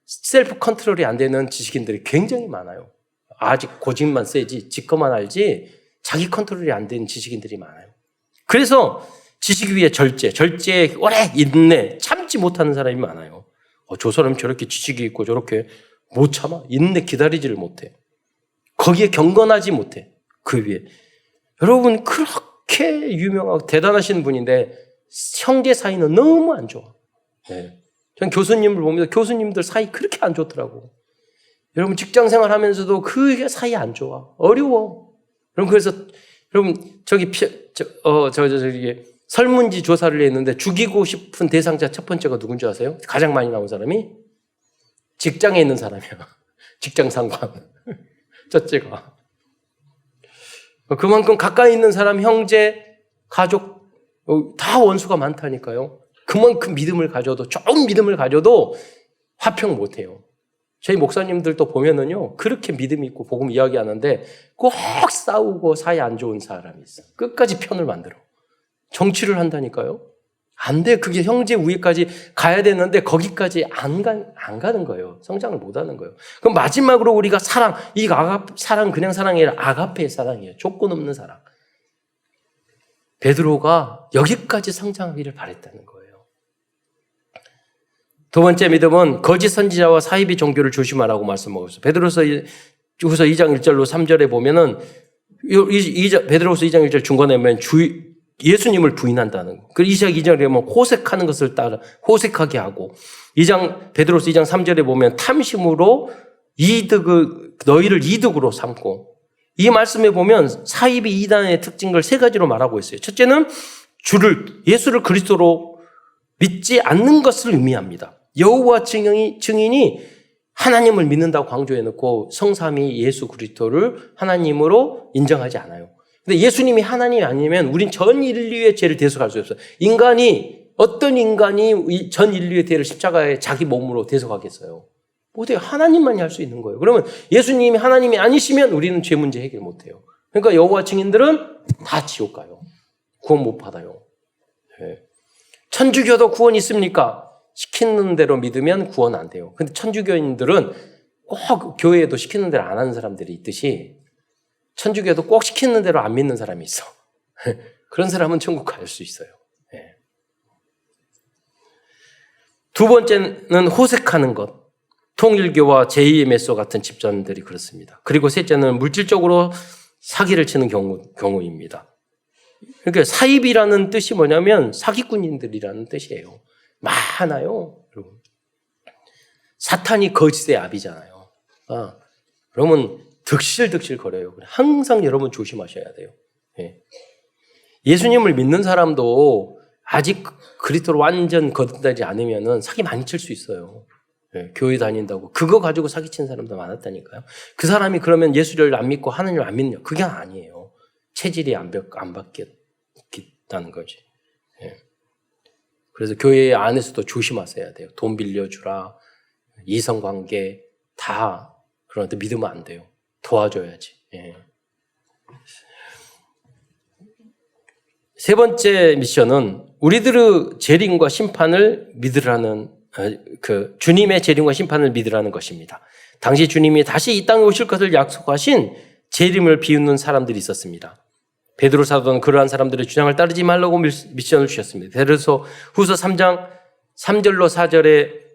Speaker 1: 셀프 컨트롤이 안 되는 지식인들이 굉장히 많아요. 아직 고집만 세지 지껏만 알지 자기 컨트롤이 안 되는 지식인들이 많아요. 그래서 지식 위에 절제에 오래 인내 참지 못하는 사람이 많아요. 저 사람이 저렇게 지식이 있고 저렇게 못 참아 인내 기다리지를 못해. 거기에 경건하지 못해. 그 위에 여러분 그렇게 유명하고 대단하신 분인데 형제 사이는 너무 안 좋아. 네. 전 교수님을 보면서 교수님들 사이 그렇게 안 좋더라고. 여러분 직장 생활하면서도 그 사이 안 좋아. 어려워. 여러분 그래서 여러분 저기 설문지 조사를 했는데 죽이고 싶은 대상자 첫 번째가 누군지 아세요? 가장 많이 나온 사람이 직장에 있는 사람이야. 직장 상관. 첫째가. 그만큼 가까이 있는 사람, 형제, 가족 다 원수가 많다니까요. 그만큼 믿음을 가져도 조금 믿음을 가져도 화평 못해요. 저희 목사님들도 보면은요 그렇게 믿음 있고 복음 이야기하는데 꼭 싸우고 사이 안 좋은 사람이 있어. 끝까지 편을 만들어. 정치를 한다니까요. 안 돼. 그게 형제 우위까지 가야 되는데 거기까지 안 가는 거예요. 성장을 못 하는 거예요. 그럼 마지막으로 우리가 사랑, 사랑 그냥 사랑이 아니라 아가페의 사랑이에요. 조건 없는 사랑. 베드로가 여기까지 성장하기를 바랬다는 거예요. 두 번째 믿음은 거짓 선지자와 사이비 종교를 조심하라고 말씀하고 있어요. 베드로서 후서 2장 1절로 3절에 보면은 베드로서 2장 1절 중간에 보면 예수님을 부인한다는 거. 그리고 2장 2절에 보면 호색하는 것을 따라 호색하게 하고 베드로서 2장 3절에 보면 탐심으로 너희를 이득으로 삼고 이 말씀에 보면 사이비 이단의 특징을 세 가지로 말하고 있어요. 첫째는 예수를 그리스도로 믿지 않는 것을 의미합니다. 여호와 증인이 하나님을 믿는다고 강조해놓고 성삼위 예수 그리스도를 하나님으로 인정하지 않아요. 근데 예수님이 하나님이 아니면 우린 전 인류의 죄를 대속할 수 없어요. 어떤 인간이 전 인류의 죄를 십자가에 자기 몸으로 대속하겠어요? 못해요. 하나님만이 할 수 있는 거예요. 그러면 예수님이 하나님이 아니시면 우리는 죄 문제 해결 못해요. 그러니까 여호와 증인들은 다 지옥 가요. 구원 못 받아요. 네. 천주교도 구원 있습니까? 시키는 대로 믿으면 구원 안 돼요. 근데 천주교인들은 꼭 교회에도 시키는 대로 안 하는 사람들이 있듯이 천주교도 꼭 시키는 대로 안 믿는 사람이 있어. 그런 사람은 천국 갈 수 있어요. 네. 두 번째는 호색하는 것. 통일교와 제2의 같은 집단들이 그렇습니다. 그리고 셋째는 물질적으로 사기를 치는 경우입니다. 그러니까 사입이라는 뜻이 뭐냐면 사기꾼인들이라는 뜻이에요. 많아요. 여러분. 사탄이 거짓의 아비잖아요. 그러면 득실득실 거려요. 항상 여러분 조심하셔야 돼요. 예. 예수님을 믿는 사람도 아직 그리스도로 완전 거듭나지 않으면 사기 많이 칠 수 있어요. 예. 교회 다닌다고 그거 가지고 사기친 사람도 많았다니까요. 그 사람이 그러면 예수를 안 믿고 하나님을 안 믿냐? 그게 아니에요. 체질이 안 바뀌었다는 거지. 예. 그래서 교회 안에서도 조심하셔야 돼요. 돈 빌려주라, 이성관계 다 그런데 믿으면 안 돼요. 도와줘야지. 예. 세 번째 미션은 우리들의 재림과 심판을 믿으라는 주님의 재림과 심판을 믿으라는 것입니다. 당시 주님이 다시 이 땅에 오실 것을 약속하신 재림을 비웃는 사람들이 있었습니다. 베드로 사도는 그러한 사람들의 주장을 따르지 말라고 미션을 주셨습니다. 베드로서 후서 3장 3절로 4절에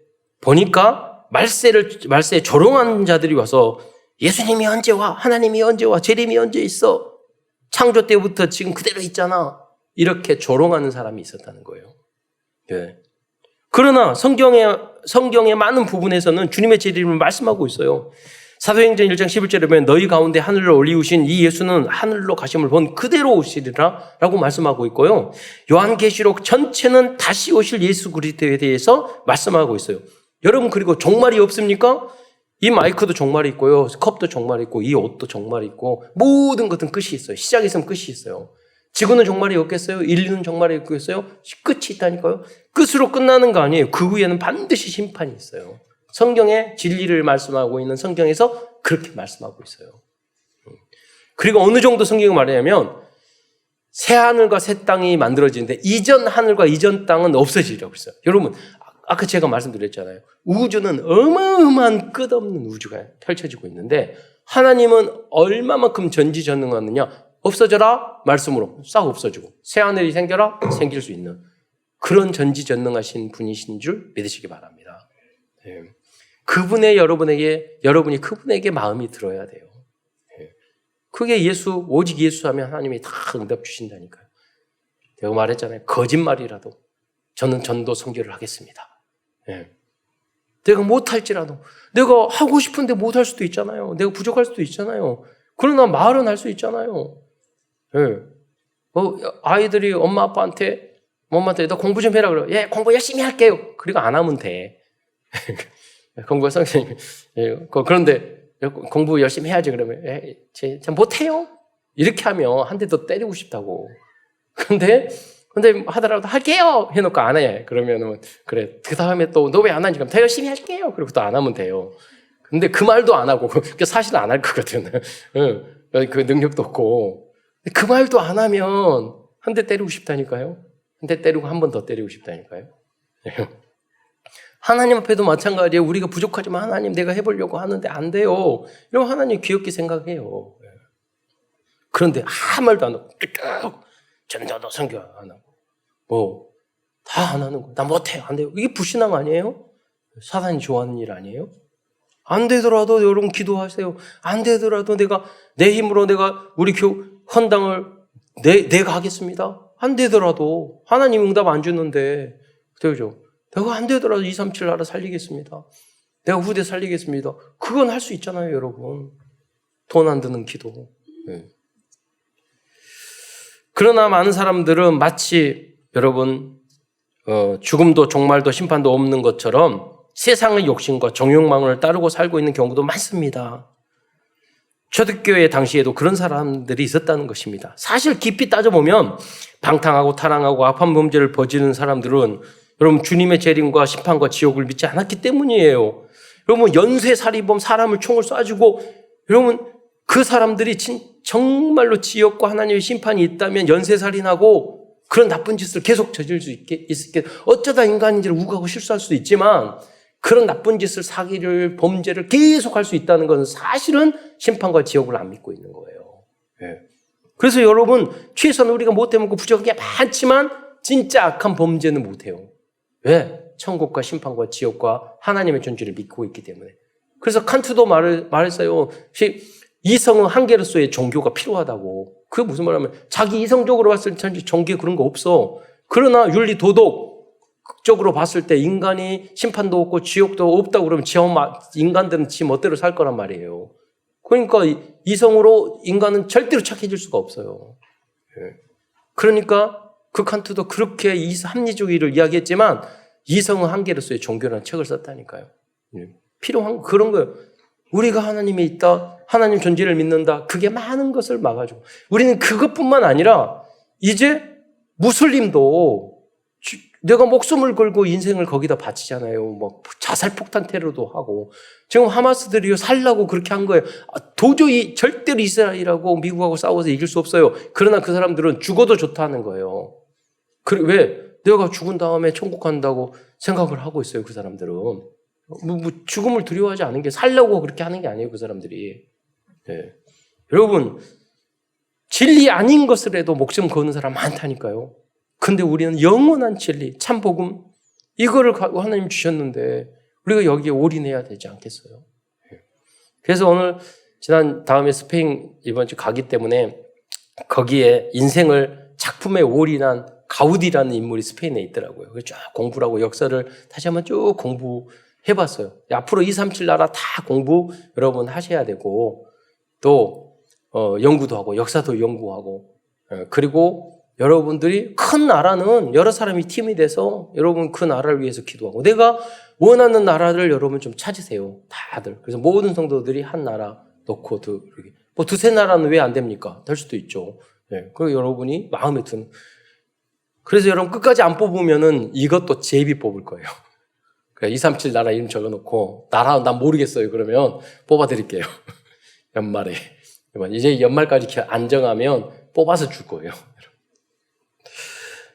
Speaker 1: 보니까 말세에 조롱한 자들이 와서 예수님이 언제 와? 하나님이 언제 와? 재림이 언제 있어? 창조 때부터 지금 그대로 있잖아. 이렇게 조롱하는 사람이 있었다는 거예요. 네. 그러나 성경의 많은 부분에서는 주님의 재림을 말씀하고 있어요. 사도행전 1장 11절에 보면 너희 가운데 하늘로 올리우신 이 예수는 하늘로 가심을 본 그대로 오시리라 라고 말씀하고 있고요. 요한계시록 전체는 다시 오실 예수 그리스도에 대해서 말씀하고 있어요. 여러분 그리고 종말이 없습니까? 이 마이크도 종말이 있고요. 컵도 종말이 있고 이 옷도 종말이 있고 모든 것은 끝이 있어요. 시작이 있으면 끝이 있어요. 지구는 종말이 없겠어요? 인류는 종말이 없겠어요? 끝이 있다니까요. 끝으로 끝나는 거 아니에요. 그 후에는 반드시 심판이 있어요. 성경에 진리를 말씀하고 있는 성경에서 그렇게 말씀하고 있어요. 그리고 어느 정도 성경이 말하냐면 새 하늘과 새 땅이 만들어지는데 이전 하늘과 이전 땅은 없어지려고 했어요. 여러분 아까 제가 말씀드렸잖아요. 우주는 어마어마한 끝없는 우주가 펼쳐지고 있는데 하나님은 얼마만큼 전지전능하느냐? 없어져라 말씀으로 싹 없어지고 새 하늘이 생겨라 생길 수 있는 그런 전지전능하신 분이신 줄 믿으시기 바랍니다. 네. 여러분이 그분에게 마음이 들어야 돼요. 네. 그게 오직 예수 하면 하나님이 다 응답 주신다니까요. 내가 말했잖아요. 거짓말이라도 저는 전도 선교를 하겠습니다. 예. 내가 못할지라도, 내가 하고 싶은데 못할 수도 있잖아요. 내가 부족할 수도 있잖아요. 그러나 말은 할 수 있잖아요. 예. 아이들이 엄마한테 너 공부 좀 해라 그래요. 예, 공부 열심히 할게요. 그리고 안 하면 돼. 공부 선생님. 예, 그런데 공부 열심히 해야지 그러면 저 못해요. 이렇게 하면 한 대 더 때리고 싶다고. 근데 하더라도 할게요 해놓고 안 해. 그러면은 그래. 그 다음에 또 너 왜 안 하니? 그럼 더 열심히 할게요. 그리고 또 안 하면 돼요. 근데 그 말도 안 하고 사실 안 할 거거든. 그 능력도 없고 그 말도 안 하면 한 대 때리고 싶다니까요. 한 대 때리고 한 번 더 때리고 싶다니까요. 하나님 앞에도 마찬가지예요. 우리가 부족하지만 하나님 내가 해보려고 하는데 안 돼요. 이러면 하나님 귀엽게 생각해요. 그런데 아무 말도 안 하고 전도도 선교 안 하고 다 안 하는 거. 나 못해요. 안 돼요. 이게 불신앙 아니에요? 사단이 좋아하는 일 아니에요? 안 되더라도 여러분 기도하세요. 안 되더라도 내 힘으로 우리 헌당을 내가 하겠습니다. 안 되더라도 하나님 응답 안 주는데 그죠? 내가 안 되더라도 237 나라 살리겠습니다. 내가 후대 살리겠습니다. 그건 할 수 있잖아요, 여러분. 돈 안 드는 기도. 네. 그러나 많은 사람들은 마치 여러분 죽음도 종말도 심판도 없는 것처럼 세상의 욕심과 정욕망을 따르고 살고 있는 경우도 많습니다. 초대교회 당시에도 그런 사람들이 있었다는 것입니다. 사실 깊이 따져보면 방탕하고 타락하고 악한 범죄를 저지르는 사람들은 여러분 주님의 재림과 심판과 지옥을 믿지 않았기 때문이에요. 여러분 연쇄살인범 사람을 총을 쏴주고 여러분 그 사람들이 정말로 지옥과 하나님의 심판이 있다면 연쇄살인하고 그런 나쁜 짓을 계속 저질 수 있게 어쩌다 인간인지를 우고하고 실수할 수도 있지만 그런 나쁜 짓을 사기를 범죄를 계속 할 수 있다는 것은 사실은 심판과 지옥을 안 믿고 있는 거예요. 네. 그래서 여러분 최소한 우리가 못해먹고 부족한 게 많지만 진짜 악한 범죄는 못해요. 왜? 천국과 심판과 지옥과 하나님의 존재를 믿고 있기 때문에. 그래서 칸트도 말했어요. 이성은 한계로서의 종교가 필요하다고. 그게 무슨 말이냐면 자기 이성적으로 봤을 때 종교에 그런 거 없어. 그러나 윤리 도덕적으로 봤을 때 인간이 심판도 없고 지옥도 없다고 그러면 인간들은 지 멋대로 살 거란 말이에요. 그러니까 이성으로 인간은 절대로 착해질 수가 없어요. 그러니까 그 칸트도 그렇게 합리주의를 이야기했지만 이성은 한계로서의 종교라는 책을 썼다니까요. 필요한 그런 거예요. 우리가 하나님이 있다, 하나님 존재를 믿는다. 그게 많은 것을 막아주고 우리는 그것뿐만 아니라 이제 무슬림도 내가 목숨을 걸고 인생을 거기다 바치잖아요. 뭐 자살폭탄 테러도 하고 지금 하마스들이 살라고 그렇게 한 거예요. 도저히 절대로 이스라엘하고 미국하고 싸워서 이길 수 없어요. 그러나 그 사람들은 죽어도 좋다는 거예요. 왜? 내가 죽은 다음에 천국 간다고 생각을 하고 있어요. 그 사람들은. 죽음을 두려워하지 않은 게 살려고 그렇게 하는 게 아니에요. 그 사람들이. 네. 여러분 진리 아닌 것을 해도 목숨 거는 사람 많다니까요. 근데 우리는 영원한 진리, 참복음 이거를 갖고 하나님 주셨는데 우리가 여기에 올인해야 되지 않겠어요? 그래서 오늘 다음에 스페인 이번 주 가기 때문에 거기에 인생을 작품에 올인한 가우디라는 인물이 스페인에 있더라고요. 그래서 쭉 공부를 하고 역사를 다시 한번 쭉 공부해봤어요. 앞으로 237 나라 다 공부 여러분 하셔야 되고 또 연구도 하고 역사도 연구하고 그리고 여러분들이 큰 나라는 여러 사람이 팀이 돼서 여러분 그 나라를 위해서 기도하고 내가 원하는 나라를 여러분 좀 찾으세요. 다들. 그래서 모든 성도들이 한 나라 놓고 뭐 두세 나라는 왜 안 됩니까? 될 수도 있죠. 네. 그리고 여러분이 마음에 드는. 그래서 여러분 끝까지 안 뽑으면은 이것도 제비 뽑을 거예요. 237 나라 이름 적어놓고 나라 난 모르겠어요. 그러면 뽑아드릴게요. 연말에. 이제 연말까지 안 정하면 뽑아서 줄 거예요.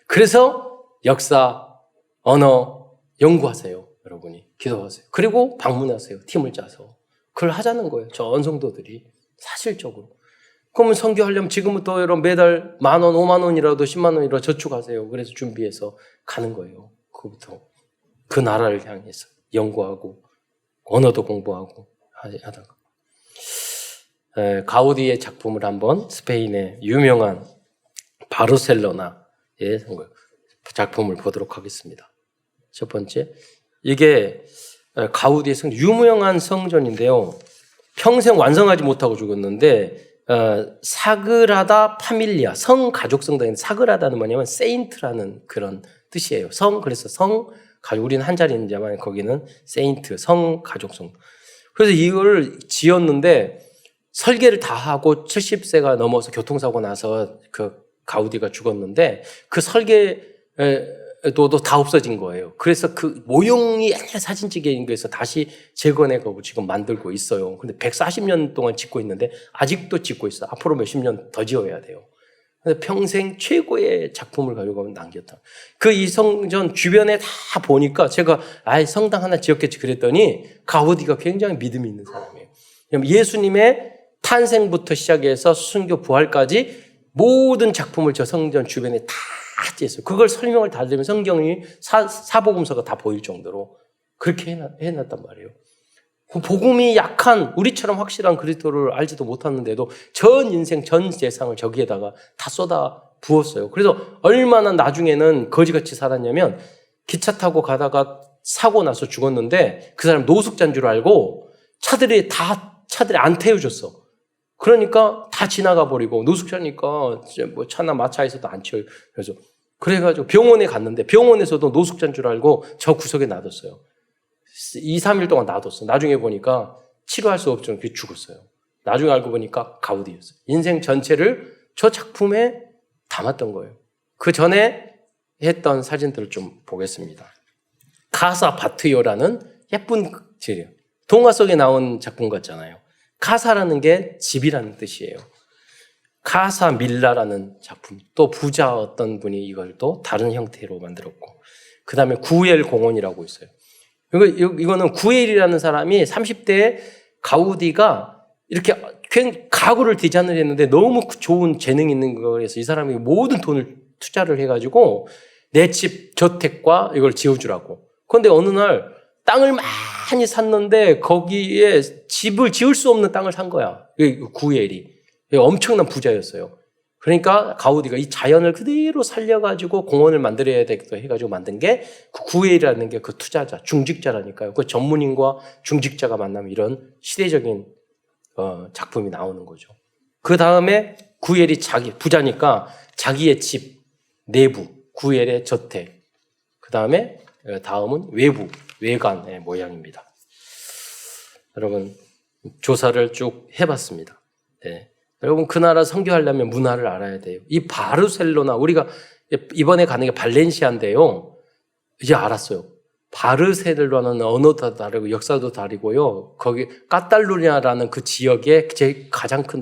Speaker 1: 그래서 역사, 언어 연구하세요. 여러분이 기도하세요. 그리고 방문하세요. 팀을 짜서. 그걸 하자는 거예요. 전 성도들이 사실적으로. 그러면 선교하려면 지금부터 여러분 매달 10,000원, 50,000원이라도 100,000원이라도 저축하세요. 그래서 준비해서 가는 거예요. 그부터 그 나라를 향해서 연구하고 언어도 공부하고 하다가 가우디의 작품을 한번 스페인의 유명한 바르셀로나의 작품을 보도록 하겠습니다. 첫 번째, 이게 가우디의 유명한 성전인데요. 평생 완성하지 못하고 죽었는데 사그라다 파밀리아, 성가족 성당인데 사그라다는 뭐냐면 세인트라는 그런 뜻이에요. 그래서 가족, 우리는 한자리인지만 거기는 세인트, 성가족 성당. 그래서 이걸 지었는데 설계를 다 하고 70세가 넘어서 교통사고 나서 그 가우디가 죽었는데 그 설계도 다 없어진 거예요. 그래서 그 모형이 옛날 사진 찍은 거에서 다시 재건해가고 지금 만들고 있어요. 근데 140년 동안 짓고 있는데 아직도 짓고 있어요. 앞으로 몇십 년 더 지어야 돼요. 평생 최고의 작품을 가지고 남겼다. 그 이 성전 주변에 다 보니까 제가 성당 하나 지었겠지 그랬더니 가우디가 굉장히 믿음이 있는 사람이에요. 예수님의 탄생부터 시작해서 순교 부활까지 모든 작품을 저 성전 주변에 다 찢었어요. 그걸 설명을 다 드리면 성경이 사복음서가 다 보일 정도로 그렇게 해놨단 말이에요. 복음이 약한 우리처럼 확실한 그리스도를 알지도 못하는데도 전 인생 전 재산을 저기에다가 다 쏟아 부었어요. 그래서 얼마나 나중에는 거지같이 살았냐면 기차 타고 가다가 사고 나서 죽었는데 그 사람 노숙자인 줄 알고 차들이 안 태워줬어. 그러니까 다 지나가 버리고 노숙자니까 뭐 차나 마차에서도 안 치워요. 그래가지고 병원에 갔는데 병원에서도 노숙자인 줄 알고 저 구석에 놔뒀어요. 2, 3일 동안 놔뒀어. 나중에 보니까 치료할 수 없죠. 그게 죽었어요. 나중에 알고 보니까 가우디였어요. 인생 전체를 저 작품에 담았던 거예요. 그 전에 했던 사진들을 좀 보겠습니다. 카사 바트요라는 예쁜 집이에요. 동화 속에 나온 작품 같잖아요. 카사라는 게 집이라는 뜻이에요. 카사 밀라라는 작품. 또 부자 어떤 분이 이걸 또 다른 형태로 만들었고. 그 다음에 구엘 공원이라고 있어요. 이거는 구엘이라는 사람이 30대에 가우디가 이렇게 가구를 디자인을 했는데 너무 좋은 재능이 있는 거라서 이 사람이 모든 돈을 투자를 해가지고 내 집 저택과 이걸 지어주라고. 그런데 어느 날 땅을 많이 샀는데 거기에 집을 지을 수 없는 땅을 산 거야. 구엘이. 엄청난 부자였어요. 그러니까 가우디가 이 자연을 그대로 살려가지고 공원을 만들어야 되겠다 해가지고 만든 게 그 구엘이라는 게 그 투자자, 중직자라니까요. 그 전문인과 중직자가 만나면 이런 시대적인 작품이 나오는 거죠. 그 다음에 구엘이 부자니까 자기의 집 내부, 구엘의 저택. 그 다음에 다음은 외부, 외관의 모양입니다. 여러분 조사를 쭉 해봤습니다. 네. 여러분 그 나라 선교하려면 문화를 알아야 돼요. 이 바르셀로나 우리가 이번에 가는 게 발렌시아인데요. 이제 알았어요. 바르셀로나는 언어도 다르고 역사도 다르고요. 거기 카탈루냐라는 그 지역의 가장 큰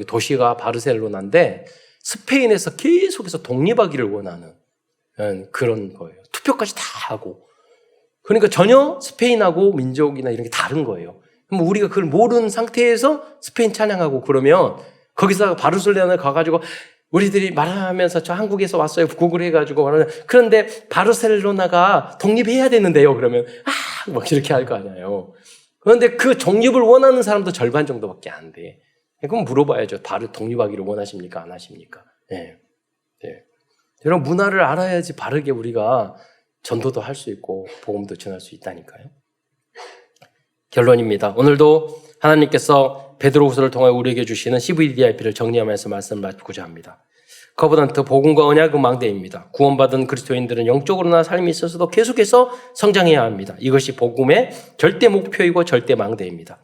Speaker 1: 도시가 바르셀로나인데 스페인에서 계속해서 독립하기를 원하는 그런 거예요. 투표까지 다 하고. 그러니까 전혀 스페인하고 민족이나 이런 게 다른 거예요. 그럼 우리가 그걸 모르는 상태에서 스페인 찬양하고 그러면 거기서 바르셀로나에 가가지고 우리들이 말하면서 저 한국에서 왔어요. 구글 해가지고 그런데 바르셀로나가 독립해야 되는데요. 그러면 막 이렇게 할 거 아니에요. 그런데 그 독립을 원하는 사람도 절반 정도밖에 안 돼. 그럼 물어봐야죠. 독립하기를 원하십니까? 안 하십니까? 네. 네. 여러분 문화를 알아야지 바르게 우리가 전도도 할 수 있고 복음도 전할 수 있다니까요. 결론입니다. 오늘도 하나님께서 베드로후서를 통해 우리에게 주시는 CVDIP를 정리하면서 말씀을 마치고자 합니다. 커버넌트 복음과 언약은 망대입니다. 구원받은 그리스도인들은 영적으로나 삶이 있어서도 계속해서 성장해야 합니다. 이것이 복음의 절대 목표이고 절대 망대입니다.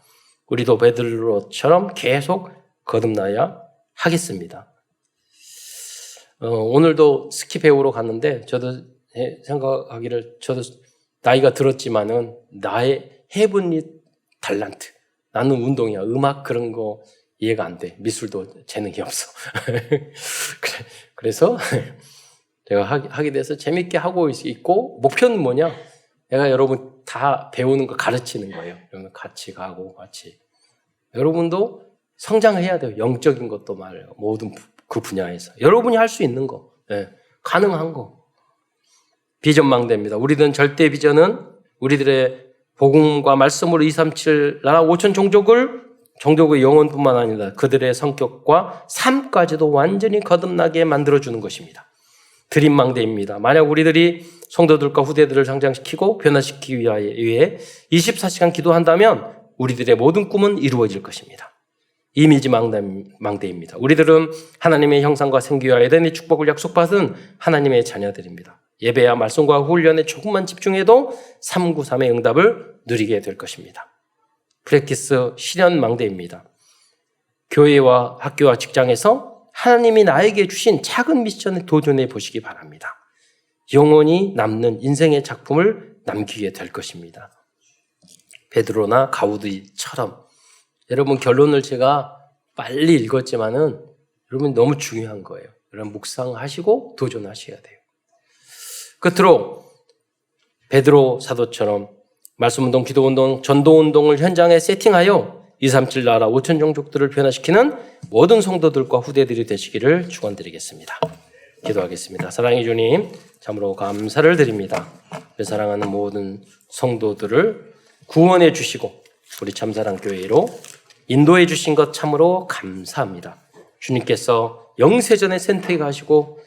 Speaker 1: 우리도 베드로처럼 계속 거듭나야 하겠습니다. 오늘도 스키 배우러 갔는데 저도 생각하기를 저도 나이가 들었지만은 나의 헤븐리 탤런트. 나는 운동이야. 음악 그런 거 이해가 안 돼. 미술도 재능이 없어. 그래서 제가 하게 돼서 재밌게 하고 있고 목표는 뭐냐? 내가 여러분 다 배우는 거 가르치는 거예요. 여러분 같이 가고 같이. 여러분도 성장해야 돼요. 영적인 것도 말이에요. 모든 그 분야에서. 여러분이 할 수 있는 거. 네. 가능한 거. 비전망대입니다. 우리는 절대 비전은 우리들의 복음과 말씀으로 237 나라 5천 종족을 종족의 영혼뿐만 아니라 그들의 성격과 삶까지도 완전히 거듭나게 만들어주는 것입니다. 드림망대입니다. 만약 우리들이 성도들과 후대들을 성장시키고 변화시키기 위해 24시간 기도한다면 우리들의 모든 꿈은 이루어질 것입니다. 이미지 망대입니다. 우리들은 하나님의 형상과 생기와 에덴의 축복을 약속받은 하나님의 자녀들입니다. 예배와 말씀과 훈련에 조금만 집중해도 393의 응답을 누리게 될 것입니다. 프랙티스 실현 망대입니다. 교회와 학교와 직장에서 하나님이 나에게 주신 작은 미션에 도전해 보시기 바랍니다. 영원히 남는 인생의 작품을 남기게 될 것입니다. 베드로나 가우디처럼 여러분 결론을 제가 빨리 읽었지만은 여러분 너무 중요한 거예요. 여러분 묵상하시고 도전하셔야 돼요. 끝으로 베드로 사도처럼 말씀운동, 기도운동, 전도운동을 현장에 세팅하여 237 나라 5천 종족들을 변화시키는 모든 성도들과 후대들이 되시기를 축원드리겠습니다. 기도하겠습니다. 사랑해 주님, 참으로 감사를 드립니다. 사랑하는 모든 성도들을 구원해 주시고 우리 참사랑교회로 인도해 주신 것 참으로 감사합니다. 주님께서 영세전에 선택하시고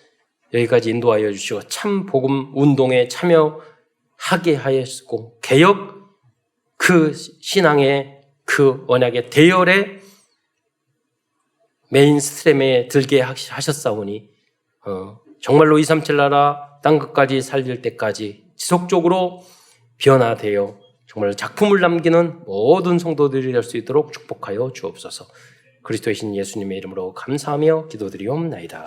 Speaker 1: 여기까지 인도하여 주시고 참 복음 운동에 참여하게 하였고 개혁 그 신앙의 그 언약의 대열의 메인스트림에 들게 하셨사오니 정말로 237 나라 땅 끝까지 살릴 때까지 지속적으로 변화되어 정말 작품을 남기는 모든 성도들이 될 수 있도록 축복하여 주옵소서. 그리스도의 신 예수님의 이름으로 감사하며 기도드리옵나이다.